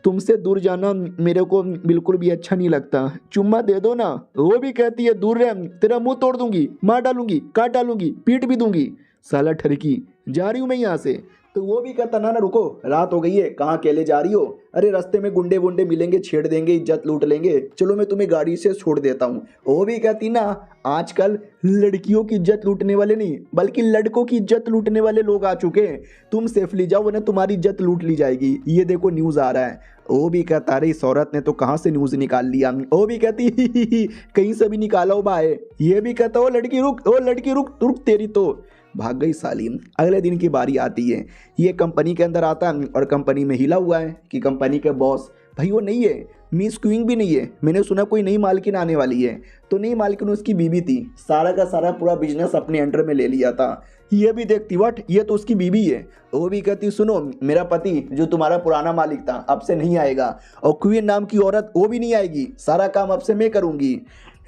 तुमसे दूर जाना मेरे को बिल्कुल भी अच्छा नहीं लगता, चुम्मा दे दो ना। वो भी कहती है दूर रह, तेरा मुंह तोड़ दूंगी, मार डालूंगी, काट डालूंगी, पीट भी दूंगी, साला ठरकी, जा रही हूँ मैं यहाँ से। तो वो भी कहता ना ना रुको, रात हो गई है, कहाँ अकेले जा रही हो, अरे रास्ते में गुंडे वुंडे मिलेंगे, छेड़ देंगे, इज्जत लूट लेंगे, चलो मैं तुम्हें गाड़ी से छोड़ देता हूँ। वो भी कहती ना आजकल लड़कियों की इज्जत लूटने वाले नहीं बल्कि लड़कों की इज्जत लूटने वाले लोग आ चुके हैं, तुम सेफली जाओ वरना तुम्हारी इज्जत लूट ली जाएगी, ये देखो न्यूज़ आ रहा है। वो भी कहता अरे इस औरत ने तो कहाँ से न्यूज़ निकाल लिया। वो भी कहती कहीं से भी निकाला हो भाई। ये भी कहता ओ लड़की रुक, ओ लड़की रुक रुक, तेरी तो भाग गई साली। अगले दिन की बारी आती है, ये कंपनी के अंदर आता है और कंपनी में हिला हुआ है कि कंपनी के बॉस भाई वो नहीं है, मिस क्वीन भी नहीं है, मैंने सुना कोई नई मालकिन आने वाली है। तो नई मालकिन उसकी बीवी थी, सारा का सारा पूरा बिजनेस अपने अंडर में ले लिया था। ये भी देखती वट ये तो उसकी बीवी है। वो भी कहती सुनो मेरा पति जो तुम्हारा पुराना मालिक था अब से नहीं आएगा, और क्वीन नाम की औरत वो भी नहीं आएगी, सारा काम अब से मैं करूँगी।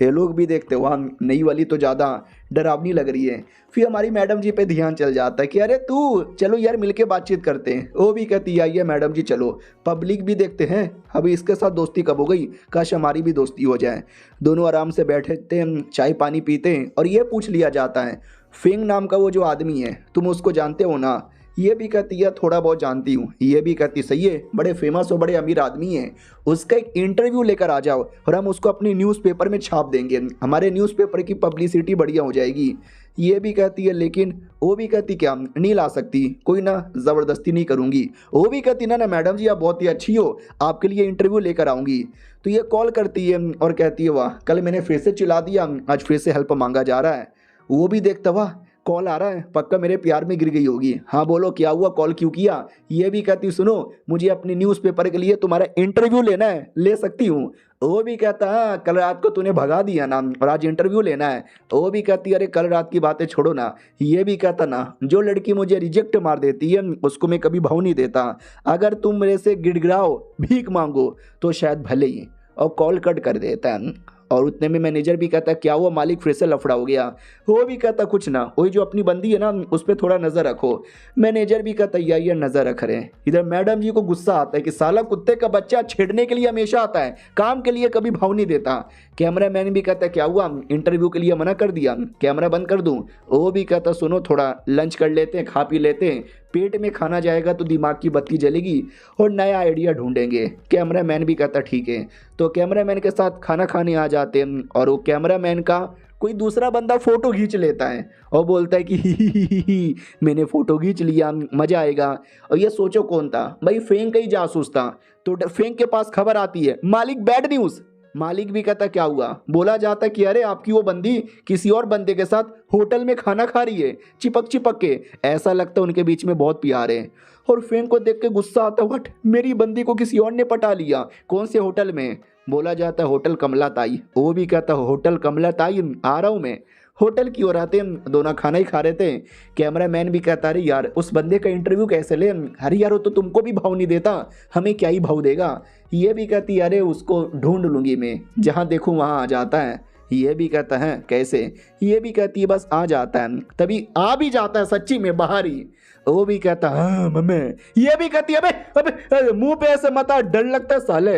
ये लोग भी देखते वहाँ नई वाली तो ज़्यादा डरावनी लग रही है। फिर हमारी मैडम जी पे ध्यान चल जाता है कि अरे तू चलो यार मिलके बातचीत करते हैं। वो भी कहती है आइए मैडम जी चलो। पब्लिक भी देखते हैं अभी इसके साथ दोस्ती कब हो गई, काश हमारी भी दोस्ती हो जाए। दोनों आराम से बैठे थे, चाय पानी पीते हैं और ये पूछ लिया जाता है फेंग नाम का वो जो आदमी है तुम उसको जानते हो ना। ये भी कहती है थोड़ा बहुत जानती हूँ। ये भी कहती सही है, बड़े फेमस और बड़े अमीर आदमी हैं, उसका एक इंटरव्यू लेकर आ जाओ और हम उसको अपनी न्यूज़पेपर में छाप देंगे, हमारे न्यूज़पेपर की पब्लिसिटी बढ़िया हो जाएगी। ये भी कहती है लेकिन वो भी कहती क्या नहीं ला सकती, कोई ना ज़बरदस्ती नहीं करूँगी। वो भी कहती ना मैडम जी आप बहुत ही अच्छी हो, आपके लिए इंटरव्यू लेकर आऊँगी। तो ये कॉल करती है और कहती है वाह कल मैंने फिर से चिल्ला दिया, आज फिर से हेल्प मांगा जा रहा है। वो भी देखता वाह कॉल आ रहा है, पक्का मेरे प्यार में गिर गई होगी। हाँ बोलो क्या हुआ, कॉल क्यों किया। ये भी कहती सुनो मुझे अपनी न्यूज़पेपर के लिए तुम्हारा इंटरव्यू लेना है, ले सकती हूँ। वो भी कहता हाँ कल रात को तूने भगा दिया ना और आज इंटरव्यू लेना है। वो भी कहती अरे कल रात की बातें छोड़ो ना। ये भी कहता ना जो लड़की मुझे रिजेक्ट मार देती है उसको मैं कभी भाव नहीं देता, अगर तुम मेरे से गिड़गिड़ाओ भीख मांगो तो शायद भले ही। और कॉल कट कर देता है। और उतने में मैनेजर भी कहता क्या हुआ मालिक फिर से लफड़ा हो गया। वो भी कहता कुछ ना, वही जो अपनी बंदी है ना उस पर थोड़ा नज़र रखो। मैनेजर भी कहता ये नज़र रख रहे हैं। इधर मैडम जी को गुस्सा आता है कि साला कुत्ते का बच्चा छेड़ने के लिए हमेशा आता है, काम के लिए कभी भाव नहीं देता। कैमरा मैन भी कहता क्या हुआ इंटरव्यू के लिए मना कर दिया, कैमरा बंद कर दूँ। वो भी कहता सुनो थोड़ा लंच कर लेते हैं, खा पी लेते हैं, पेट में खाना जाएगा तो दिमाग की बत्ती जलेगी और नया आइडिया ढूंढेंगे। कैमरा मैन भी कहता ठीक है। तो कैमरा मैन के साथ खाना खाने आ जाते हैं और वो कैमरा मैन का कोई दूसरा बंदा फ़ोटो खींच लेता है और बोलता है कि ही मैंने फ़ोटो खींच लिया, मज़ा आएगा। और ये सोचो कौन था भाई, फेंग का ही जासूस था। तो फेंग के पास खबर आती है मालिक बैड न्यूज़। मालिक भी कहता क्या हुआ, बोला जाता कि अरे आपकी वो बंदी किसी और बंदे के साथ होटल में खाना खा रही है चिपक चिपक के, ऐसा लगता है उनके बीच में बहुत प्यार है। और फेंग को देख के गुस्सा आता व्हाट मेरी बंदी को किसी और ने पटा लिया, कौन से होटल में। बोला जाता है होटल कमला ताई। वो भी कहता होटल कमला ताई आ रहा हूँ मैं। होटल की ओर आते दोनों खाना ही खा रहे थे। कैमरा मैन भी कहता अरे यार उस बंदे का इंटरव्यू कैसे ले, अरे यार वो तो तुमको भी भाव नहीं देता, हमें क्या ही भाव देगा। ये भी कहती अरे उसको ढूंढ लूँगी मैं, जहाँ देखूँ वहाँ आ जाता है। ये भी कहता है कैसे। ये भी कहती है बस आ जाता है, तभी आ भी जाता है सच्ची में बाहर ही। वो भी कहता हाँ मम्मी। ये भी कहती है अबे अबे मुंह पे ऐसे मत आ, डर लगता है साले।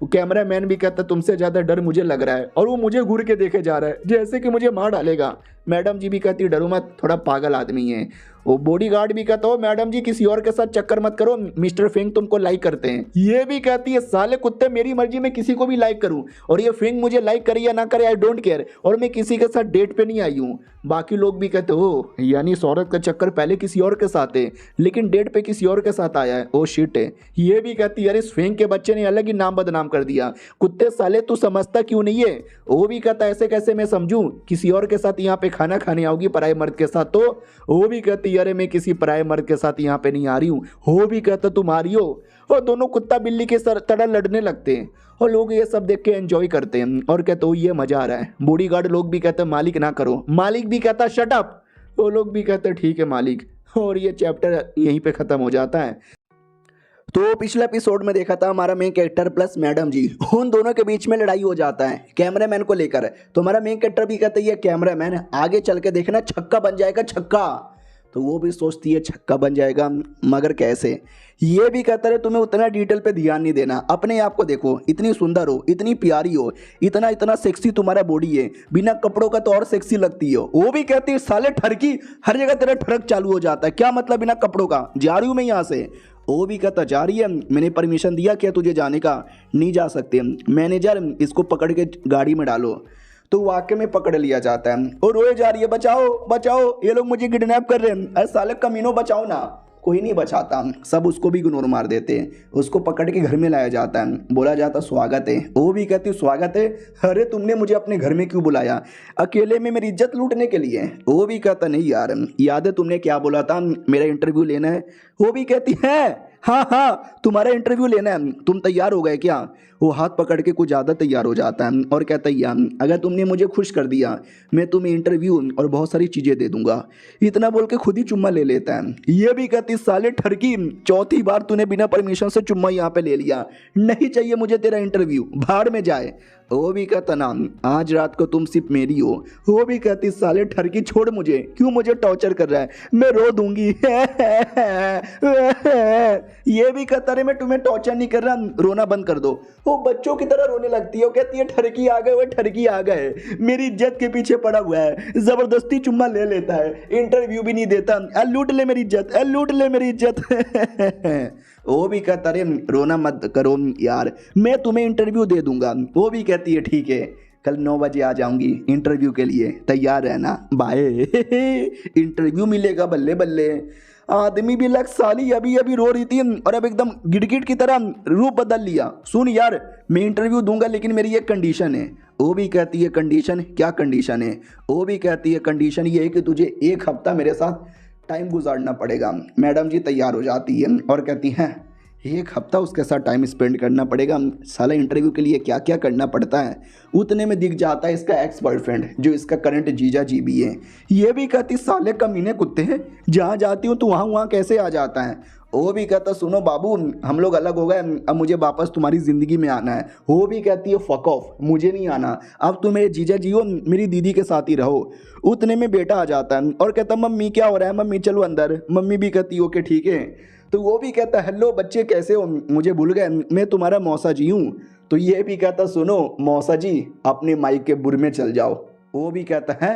कैमरा मैन भी कहता तुमसे ज़्यादा डर मुझे लग रहा है, और वो मुझे घूर के देखे जा रहा है जैसे कि मुझे मार डालेगा। मैडम जी भी कहती डरो मत, थोड़ा पागल आदमी है। वो बॉडीगार्ड भी कहता हो मैडम जी किसी और के साथ चक्कर मत करो, मिस्टर फेंग तुमको लाइक करते हैं। ये भी कहती है साले कुत्ते मेरी मर्जी में किसी को भी लाइक करूं, और ये फेंग मुझे लाइक करे या ना करे आई डोंट केयर, और मैं किसी के साथ डेट पे नहीं आई हूँ। बाकी लोग भी कहते हो यानी इस औरत का चक्कर पहले किसी और के साथ है लेकिन डेट पे किसी और के साथ आया है, ओ शिट है। ये भी कहती है यार इस फेंग के बच्चे ने अलग ही नाम बदनाम कर दिया, कुत्ते साले तू समझता क्यों नहीं है। वो भी कहता ऐसे कैसे मैं समझूं, किसी और के साथ यहाँ पे खाना खाने आओगी पराये मर्द के साथ। तो वो भी कहती अरे मैं किसी पराये मर्द के साथ यहाँ पे नहीं आ रही हूँ। वो भी कहता तुम आ रही हो। और दोनों कुत्ता बिल्ली के सर तरह लड़ने लगते हैं और लोग ये सब देख के एंजॉय करते हैं और कहते हो ये मजा आ रहा है। बॉडीगार्ड लोग भी कहते हैं मालिक ना करो, मालिक भी कहता शट अप। वो लोग भी कहते हैं ठीक है मालिक। और ये चैप्टर यहीं पे ख़त्म हो जाता है। तो पिछले एपिसोड में देखा था हमारा मेन कैरेक्टर प्लस मैडम जी, उन दोनों के बीच में लड़ाई हो जाता है कैमरा मैन को लेकर। तो हमारा मेन कैरेक्टर भी कहता है कैमरा मैन आगे चल के देखना छक्का बन जाएगा छक्का। तो वो भी सोचती है छक्का बन जाएगा मगर कैसे। ये भी कहता है तुम्हें उतना डिटेल पे ध्यान नहीं देना, अपने आप को देखो, इतनी सुंदर हो, इतनी प्यारी हो, इतना इतना सेक्सी तुम्हारा बॉडी है, बिना कपड़ों का तो और सेक्सी लगती हो। वो भी कहती है साले ठरकी, हर जगह तेरा ठरक चालू हो जाता है, क्या मतलब बिना कपड़ों का, जा रही हूँ मैं यहाँ से। वो भी कहता जा रही है, मैंने परमिशन दिया क्या तुझे जाने का, नहीं जा सकते, मैनेजर इसको पकड़ के गाड़ी में डालो। तो वाकई में पकड़ लिया जाता है और रोए जा रही है बचाओ बचाओ ये लोग मुझे किडनैप कर रहे हैं, अरे साले कमीनों बचाओ ना। कोई नहीं बचाता, सब उसको भी इग्नोर मार देते हैं। उसको पकड़ के घर में लाया जाता है, बोला जाता स्वागत है। वो भी कहती स्वागत है, अरे तुमने मुझे अपने घर में क्यों बुलाया, अकेले में मेरी इज्जत लूटने के लिए। वो भी कहता नहीं यार याद है तुमने क्या बोला था, मेरा इंटरव्यू लेना है। वो भी कहती है हाँ हाँ, तुम्हारा इंटरव्यू लेना है, तुम तैयार हो गए क्या? वो हाथ पकड़ के कुछ ज़्यादा तैयार हो जाता है और कहता है यार अगर तुमने मुझे खुश कर दिया मैं तुम्हें इंटरव्यू और बहुत सारी चीज़ें दे दूंगा। इतना बोल के खुद ही चुम्मा ले लेता है। ये भी कहती साले ठरकी, चौथी बार तूने बिना परमिशन से चुम्मा यहाँ पे ले लिया, नहीं चाहिए मुझे तेरा इंटरव्यू, भाड़ में जाए। वो भी कहता ना आज रात को तुम सिर्फ मेरी हो। वो भी कहती साले ठरकी छोड़ मुझे, क्यों मुझे टॉर्चर कर रहा है, मैं रो दूंगी। ये भी कहता रे मैं तुम्हें टॉर्चर नहीं कर रहा, रोना बंद कर दो। वो बच्चों की तरह रोने लगती है। वो कहती है ठरकी आ गए, वो ठरकी आ गए, मेरी इज्जत के पीछे पड़ा हुआ है, जबरदस्ती चुम्मा ले लेता है, इंटरव्यू भी नहीं देता, लूट ले मेरी इज्जत, लूट ले मेरी इज्जत। वो भी कहता अरे रोना मत करो यार, मैं तुम्हें इंटरव्यू दे दूंगा। वो भी कहती है ठीक है, कल 9 बजे आ जाऊंगी इंटरव्यू के लिए, तैयार रहना, बाय। इंटरव्यू मिलेगा, बल्ले बल्ले। आदमी भी लग साली अभी अभी रो रही थी और अब एकदम गिड़गिड़ की तरह रूप बदल लिया। सुन यार मैं इंटरव्यू दूंगा लेकिन मेरी एक कंडीशन है। वो भी कहती है कंडीशन? क्या कंडीशन है? वो भी कहती है कंडीशन ये है कि तुझे 1 हफ्ता मेरे साथ टाइम गुजारना पड़ेगा। मैडम जी तैयार हो जाती है और कहती हैं 1 हफ्ता उसके साथ टाइम स्पेंड करना पड़ेगा। साला इंटरव्यू के लिए क्या क्या करना पड़ता है। उतने में दिख जाता है इसका एक्स बॉयफ्रेंड जो इसका करंट जीजा जी भी है। ये भी कहती साले कमीने कुत्ते हैं, जहाँ जाती हूँ तो वहाँ कैसे आ जाता है। वो भी कहता सुनो बाबू हम लोग अलग हो गए, अब मुझे वापस तुम्हारी ज़िंदगी में आना है। वो भी कहती है फक ऑफ, मुझे नहीं आना, अब तुम मेरे जीजा जी हो, मेरी दीदी के साथ ही रहो। उतने में बेटा आ जाता है और कहता मम्मी क्या हो रहा है, मम्मी चलो अंदर। मम्मी भी कहती ओके ठीक है। तो वो भी कहता हेलो बच्चे कैसे हो, मुझे भूल गए, मैं तुम्हारा मौसा जी हूँ। तो ये भी कहता सुनो मौसा जी अपने माइक के बुर में चल जाओ। वो भी कहता है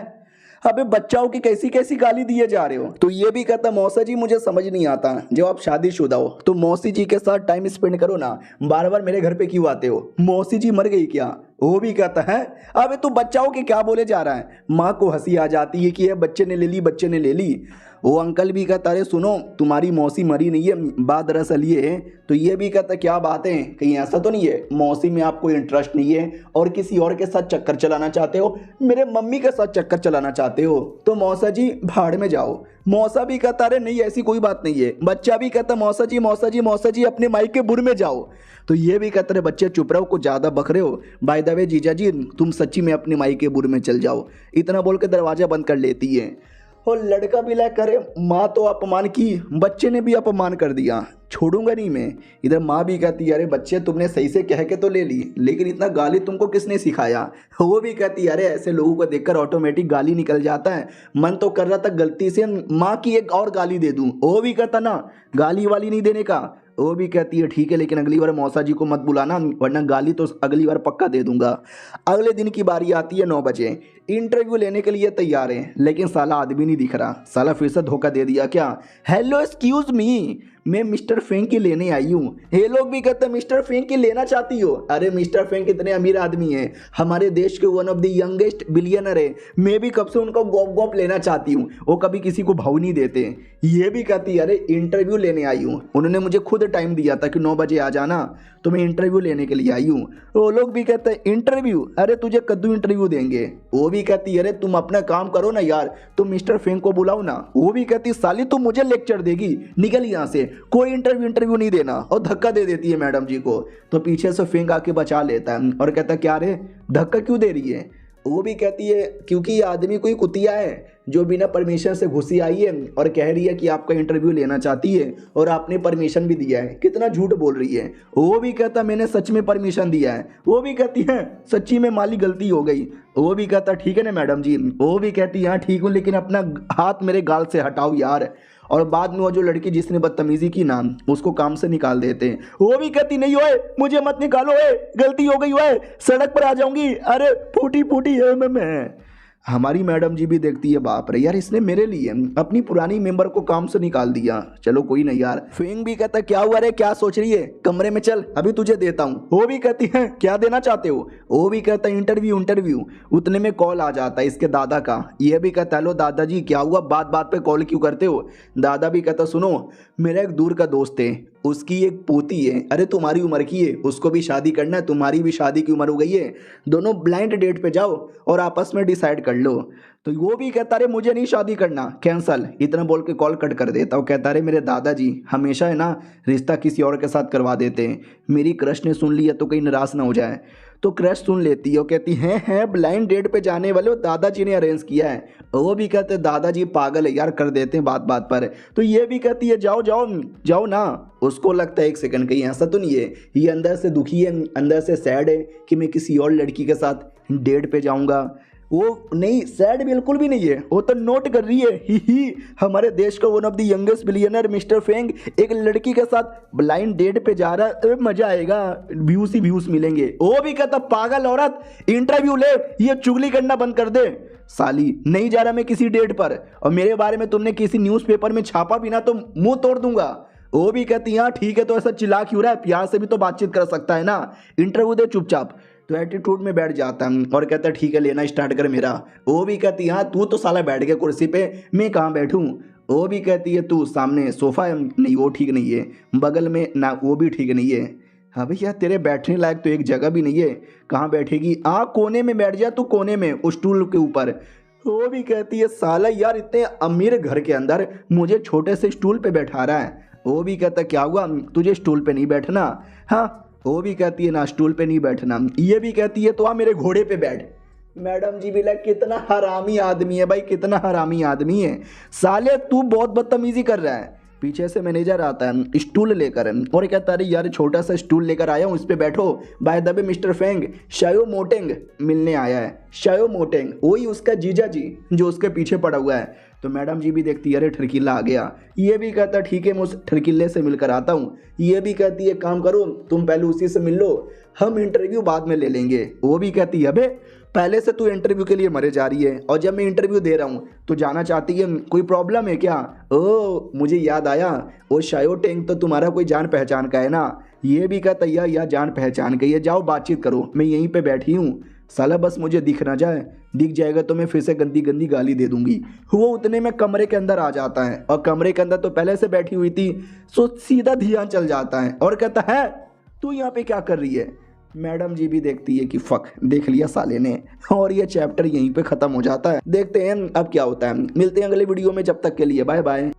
अबे बच्चाओं की कैसी कैसी गाली दिए जा रहे हो। तो ये भी कहता मौसा जी मुझे समझ नहीं आता, जब आप शादीशुदा हो तो मौसी जी के साथ टाइम स्पेंड करो ना, बार बार मेरे घर पे क्यों आते हो, मौसी जी मर गई क्या। वो भी कहता है अबे तू बच्चाओं के क्या बोले जा रहा है। माँ को हंसी आ जाती है कि ये बच्चे ने ले ली, बच्चे ने ले ली। वो अंकल भी कहता अरे सुनो तुम्हारी मौसी मरी नहीं है, बात दरअसल ये है। तो ये भी कहता क्या बात है, कहीं ऐसा तो नहीं है मौसी में आपको इंटरेस्ट नहीं है और किसी और के साथ चक्कर चलाना चाहते हो, मेरे मम्मी के साथ चक्कर चलाना चाहते हो, तो मौसा जी भाड़ में जाओ। मौसा भी कहता अरे नहीं ऐसी कोई बात नहीं है। बच्चा भी कहता मौसा जी मौसा जी मौसा जी अपने माइक के बुर में जाओ। तो ये भी कहता रहे बच्चे चुप रहो, कुछ ज़्यादा बक रहे हो, बाय द वे जीजा जी तुम सच्ची में अपने माइक के बुर में चल जाओ। इतना बोल के दरवाजा बंद कर लेती है। और लड़का भी लाइक करे माँ तो अपमान की, बच्चे ने भी अपमान कर दिया, छोड़ूंगा नहीं मैं। इधर माँ भी कहती है अरे बच्चे तुमने सही से कह के तो ले ली, लेकिन इतना गाली तुमको किसने सिखाया। वो भी कहती है अरे ऐसे लोगों को देखकर ऑटोमेटिक गाली निकल जाता है, मन तो कर रहा था गलती से माँ की एक और गाली दे दूँ। वो भी कहता ना गाली वाली नहीं देने का। वो भी कहती है ठीक है लेकिन अगली बार मौसा जी को मत बुलाना, वरना गाली तो अगली बार पक्का दे दूंगा। अगले दिन की बारी आती है 9 बजे, इंटरव्यू लेने के लिए तैयार है लेकिन साला आदमी नहीं दिख रहा। साला फिर से धोखा दे दिया क्या। हेलो एक्सक्यूज मी, मैं मिस्टर फेंकी लेने आई हूँ। ये लोग भी कहते हैं मिस्टर फेंकी लेना चाहती हो। अरे मिस्टर फेंक इतने अमीर आदमी हैं, हमारे देश के one of the youngest billionaire है, मैं भी कब से उनको गॉप गॉप लेना चाहती हूँ, वो कभी किसी को भाव नहीं देते। ये भी कहती है अरे इंटरव्यू लेने आई हूँ, उन्होंने मुझे खुद टाइम दिया था कि 9 बजे आ जाना, तो मैं इंटरव्यू लेने के लिए आई हूँ। वो लोग भी कहते हैं इंटरव्यू, अरे तुझे कद्दू इंटरव्यू देंगे। वो भी कहती है अरे तुम अपना काम करो ना यार, तुम मिस्टर फेंक को बुलाओ ना। वो भी कहती साली तुम मुझे लेक्चर देगी, निकल यहाँ से, कोई इंटरव्यू नहीं देना, और धक्का दे देती है मैडम जी को। तो पीछे से फेंक आके बचा लेता है और कहता क्या रे धक्का क्यों दे रही है। वो भी कहती है क्योंकि ये आदमी कोई कुतिया है जो बिना परमिशन से घुसी आई है और कह रही है कि आपका इंटरव्यू लेना चाहती है और आपने परमिशन भी दिया है, कितना झूठ बोल रही है। वो भी कहता मैंने सच में परमिशन दिया है। वो भी कहती है सच्ची में माली गलती हो गई। वो भी कहता ठीक है ना मैडम जी। वो भी कहती हाँ ठीक हूँ लेकिन अपना हाथ मेरे गाल से हटाओ यार। और बाद में वो जो लड़की जिसने बदतमीजी की ना उसको काम से निकाल देते हैं। वो भी कहती नहीं ओए मुझे मत निकालो, ओए गलती हो गई, ओए सड़क पर आ जाऊंगी, अरे फूटी फूटी है मैं। हमारी मैडम जी भी देखती है बाप रे यार इसने मेरे लिए अपनी पुरानी मेंबर को काम से निकाल दिया, चलो कोई नहीं यार। फेंग भी कहता क्या हुआ रे क्या सोच रही है, कमरे में चल अभी तुझे देता हूँ। वो भी कहती है क्या देना चाहते हो। वो भी कहता है इंटरव्यू। उतने में कॉल आ जाता है इसके दादा का। ये भी कहता हेलो दादाजी क्या हुआ, बात बात पे कॉल क्यों करते हो। दादा भी कहता सुनो मेरा एक दूर का दोस्त है, उसकी एक पोती है, अरे तुम्हारी उम्र की है, उसको भी शादी करना है, तुम्हारी भी शादी की उम्र हो गई है, दोनों ब्लाइंड डेट पे जाओ और आपस में डिसाइड कर लो। तो वो भी कहता रे मुझे नहीं शादी करना, कैंसल, इतना बोल के कॉल कट कर देता। वो कहता रे मेरे दादाजी हमेशा है ना रिश्ता किसी और के साथ करवा देते हैं, मेरी क्रश ने सुन लिया तो कहीं नाराज ना हो जाए। तो क्रश सुन लेती है, वो कहती हैं ब्लाइंड डेट पे जाने वाले वो दादाजी ने अरेंज किया है। वो भी कहते दादाजी पागल है यार, कर देते हैं बात बात पर। तो ये भी कहती है जाओ जाओ जाओ ना। उसको लगता है एक सेकंड कहीं ऐसा तो नहीं है, ये अंदर से दुखी है, अंदर से सैड है कि मैं किसी और लड़की के साथ डेट पे जाऊंगा। वो नहीं, सैड बिल्कुल भी नहीं है, वो तो नोट कर रही है ही हमारे देश का one of the youngest billionaire mister Feng एक लड़की के साथ ब्लाइंड डेट पे जा रहा है, अरे मजा आएगा, व्यूज ही व्यूज मिलेंगे। वो भी कहता पागल औरत, इंटरव्यू ले, ये चुगली करना बंद कर दे साली, नहीं जा रहा मैं किसी डेट पर, और मेरे बारे में तुमने किसी न्यूज़पेपर में छापा भी ना तो मुंह तोड़ दूंगा। वो भी कहती हाँ ठीक है, तो ऐसा चिल्ला क्यों रहा है, प्यार से भी तो बातचीत कर सकता है ना, इंटरव्यू दे चुपचाप। तो एटीट्यूड में बैठ जाता है और कहता है ठीक है लेना स्टार्ट कर मेरा। वो भी कहती हाँ तू तो साला बैठ गया कुर्सी पे, मैं कहाँ बैठूँ। वो भी कहती है तू सामने सोफा है, नहीं वो ठीक नहीं है, बगल में ना वो भी ठीक नहीं है। हाँ भैया तेरे बैठने लायक तो एक जगह भी नहीं है, कहाँ बैठेगी, कोने में बैठ जा तू, कोने में उस स्टूल के ऊपर। वो भी कहती है साला यार इतने अमीर घर के अंदर मुझे छोटे से स्टूल पे बैठा रहा है। वो भी कहता क्या हुआ तुझे स्टूल पे नहीं बैठना। हाँ वो भी कहती है ना स्टूल पे नहीं बैठना। ये भी कहती है तो आ मेरे घोड़े पे बैठ। मैडम जी भी लग कितना हरामी आदमी है भाई, कितना हरामी आदमी है साले, तू बहुत बदतमीजी कर रहा है। पीछे से मैनेजर आता है स्टूल लेकर और कहता है यार छोटा सा स्टूल लेकर आया हूँ, इस पे बैठो। By the way mister Feng Shao Moteng मिलने आया है। शायो मोटेंग वही उसका जीजा जी जो उसके पीछे पड़ा हुआ है। तो मैडम जी भी देखती है अरे ठरकीला आ गया। ये भी कहता ठीक है मैं उस ठरकीले से मिलकर आता हूँ। ये भी कहती है काम करो तुम पहले उसी से मिल लो, हम इंटरव्यू बाद में ले लेंगे। वो भी कहती है अबे पहले से तू इंटरव्यू के लिए मरे जा रही है, और जब मैं इंटरव्यू दे रहा हूँ तो जाना चाहती है, कोई प्रॉब्लम है क्या। ओ मुझे याद आया, वो शायो टेंग तो तुम्हारा कोई जान पहचान का है ना। ये भी कहता या जान पहचान का है, जाओ बातचीत करो, मैं यहीं पे बैठी हूँ। साला बस मुझे दिख ना जाए, दिख जाएगा तो मैं फिर से गंदी गंदी गाली दे दूंगी। वो उतने में कमरे के अंदर आ जाता है, और कमरे के अंदर तो पहले से बैठी हुई थी, सो सीधा ध्यान चल जाता है और कहता है तू यहाँ पे क्या कर रही है। मैडम जी भी देखती है कि फक देख लिया साले ने, और ये चैप्टर यहीं पे खत्म हो जाता है। देखते हैं अब क्या होता है, मिलते हैं अगले वीडियो में, जब तक के लिए बाय बाय।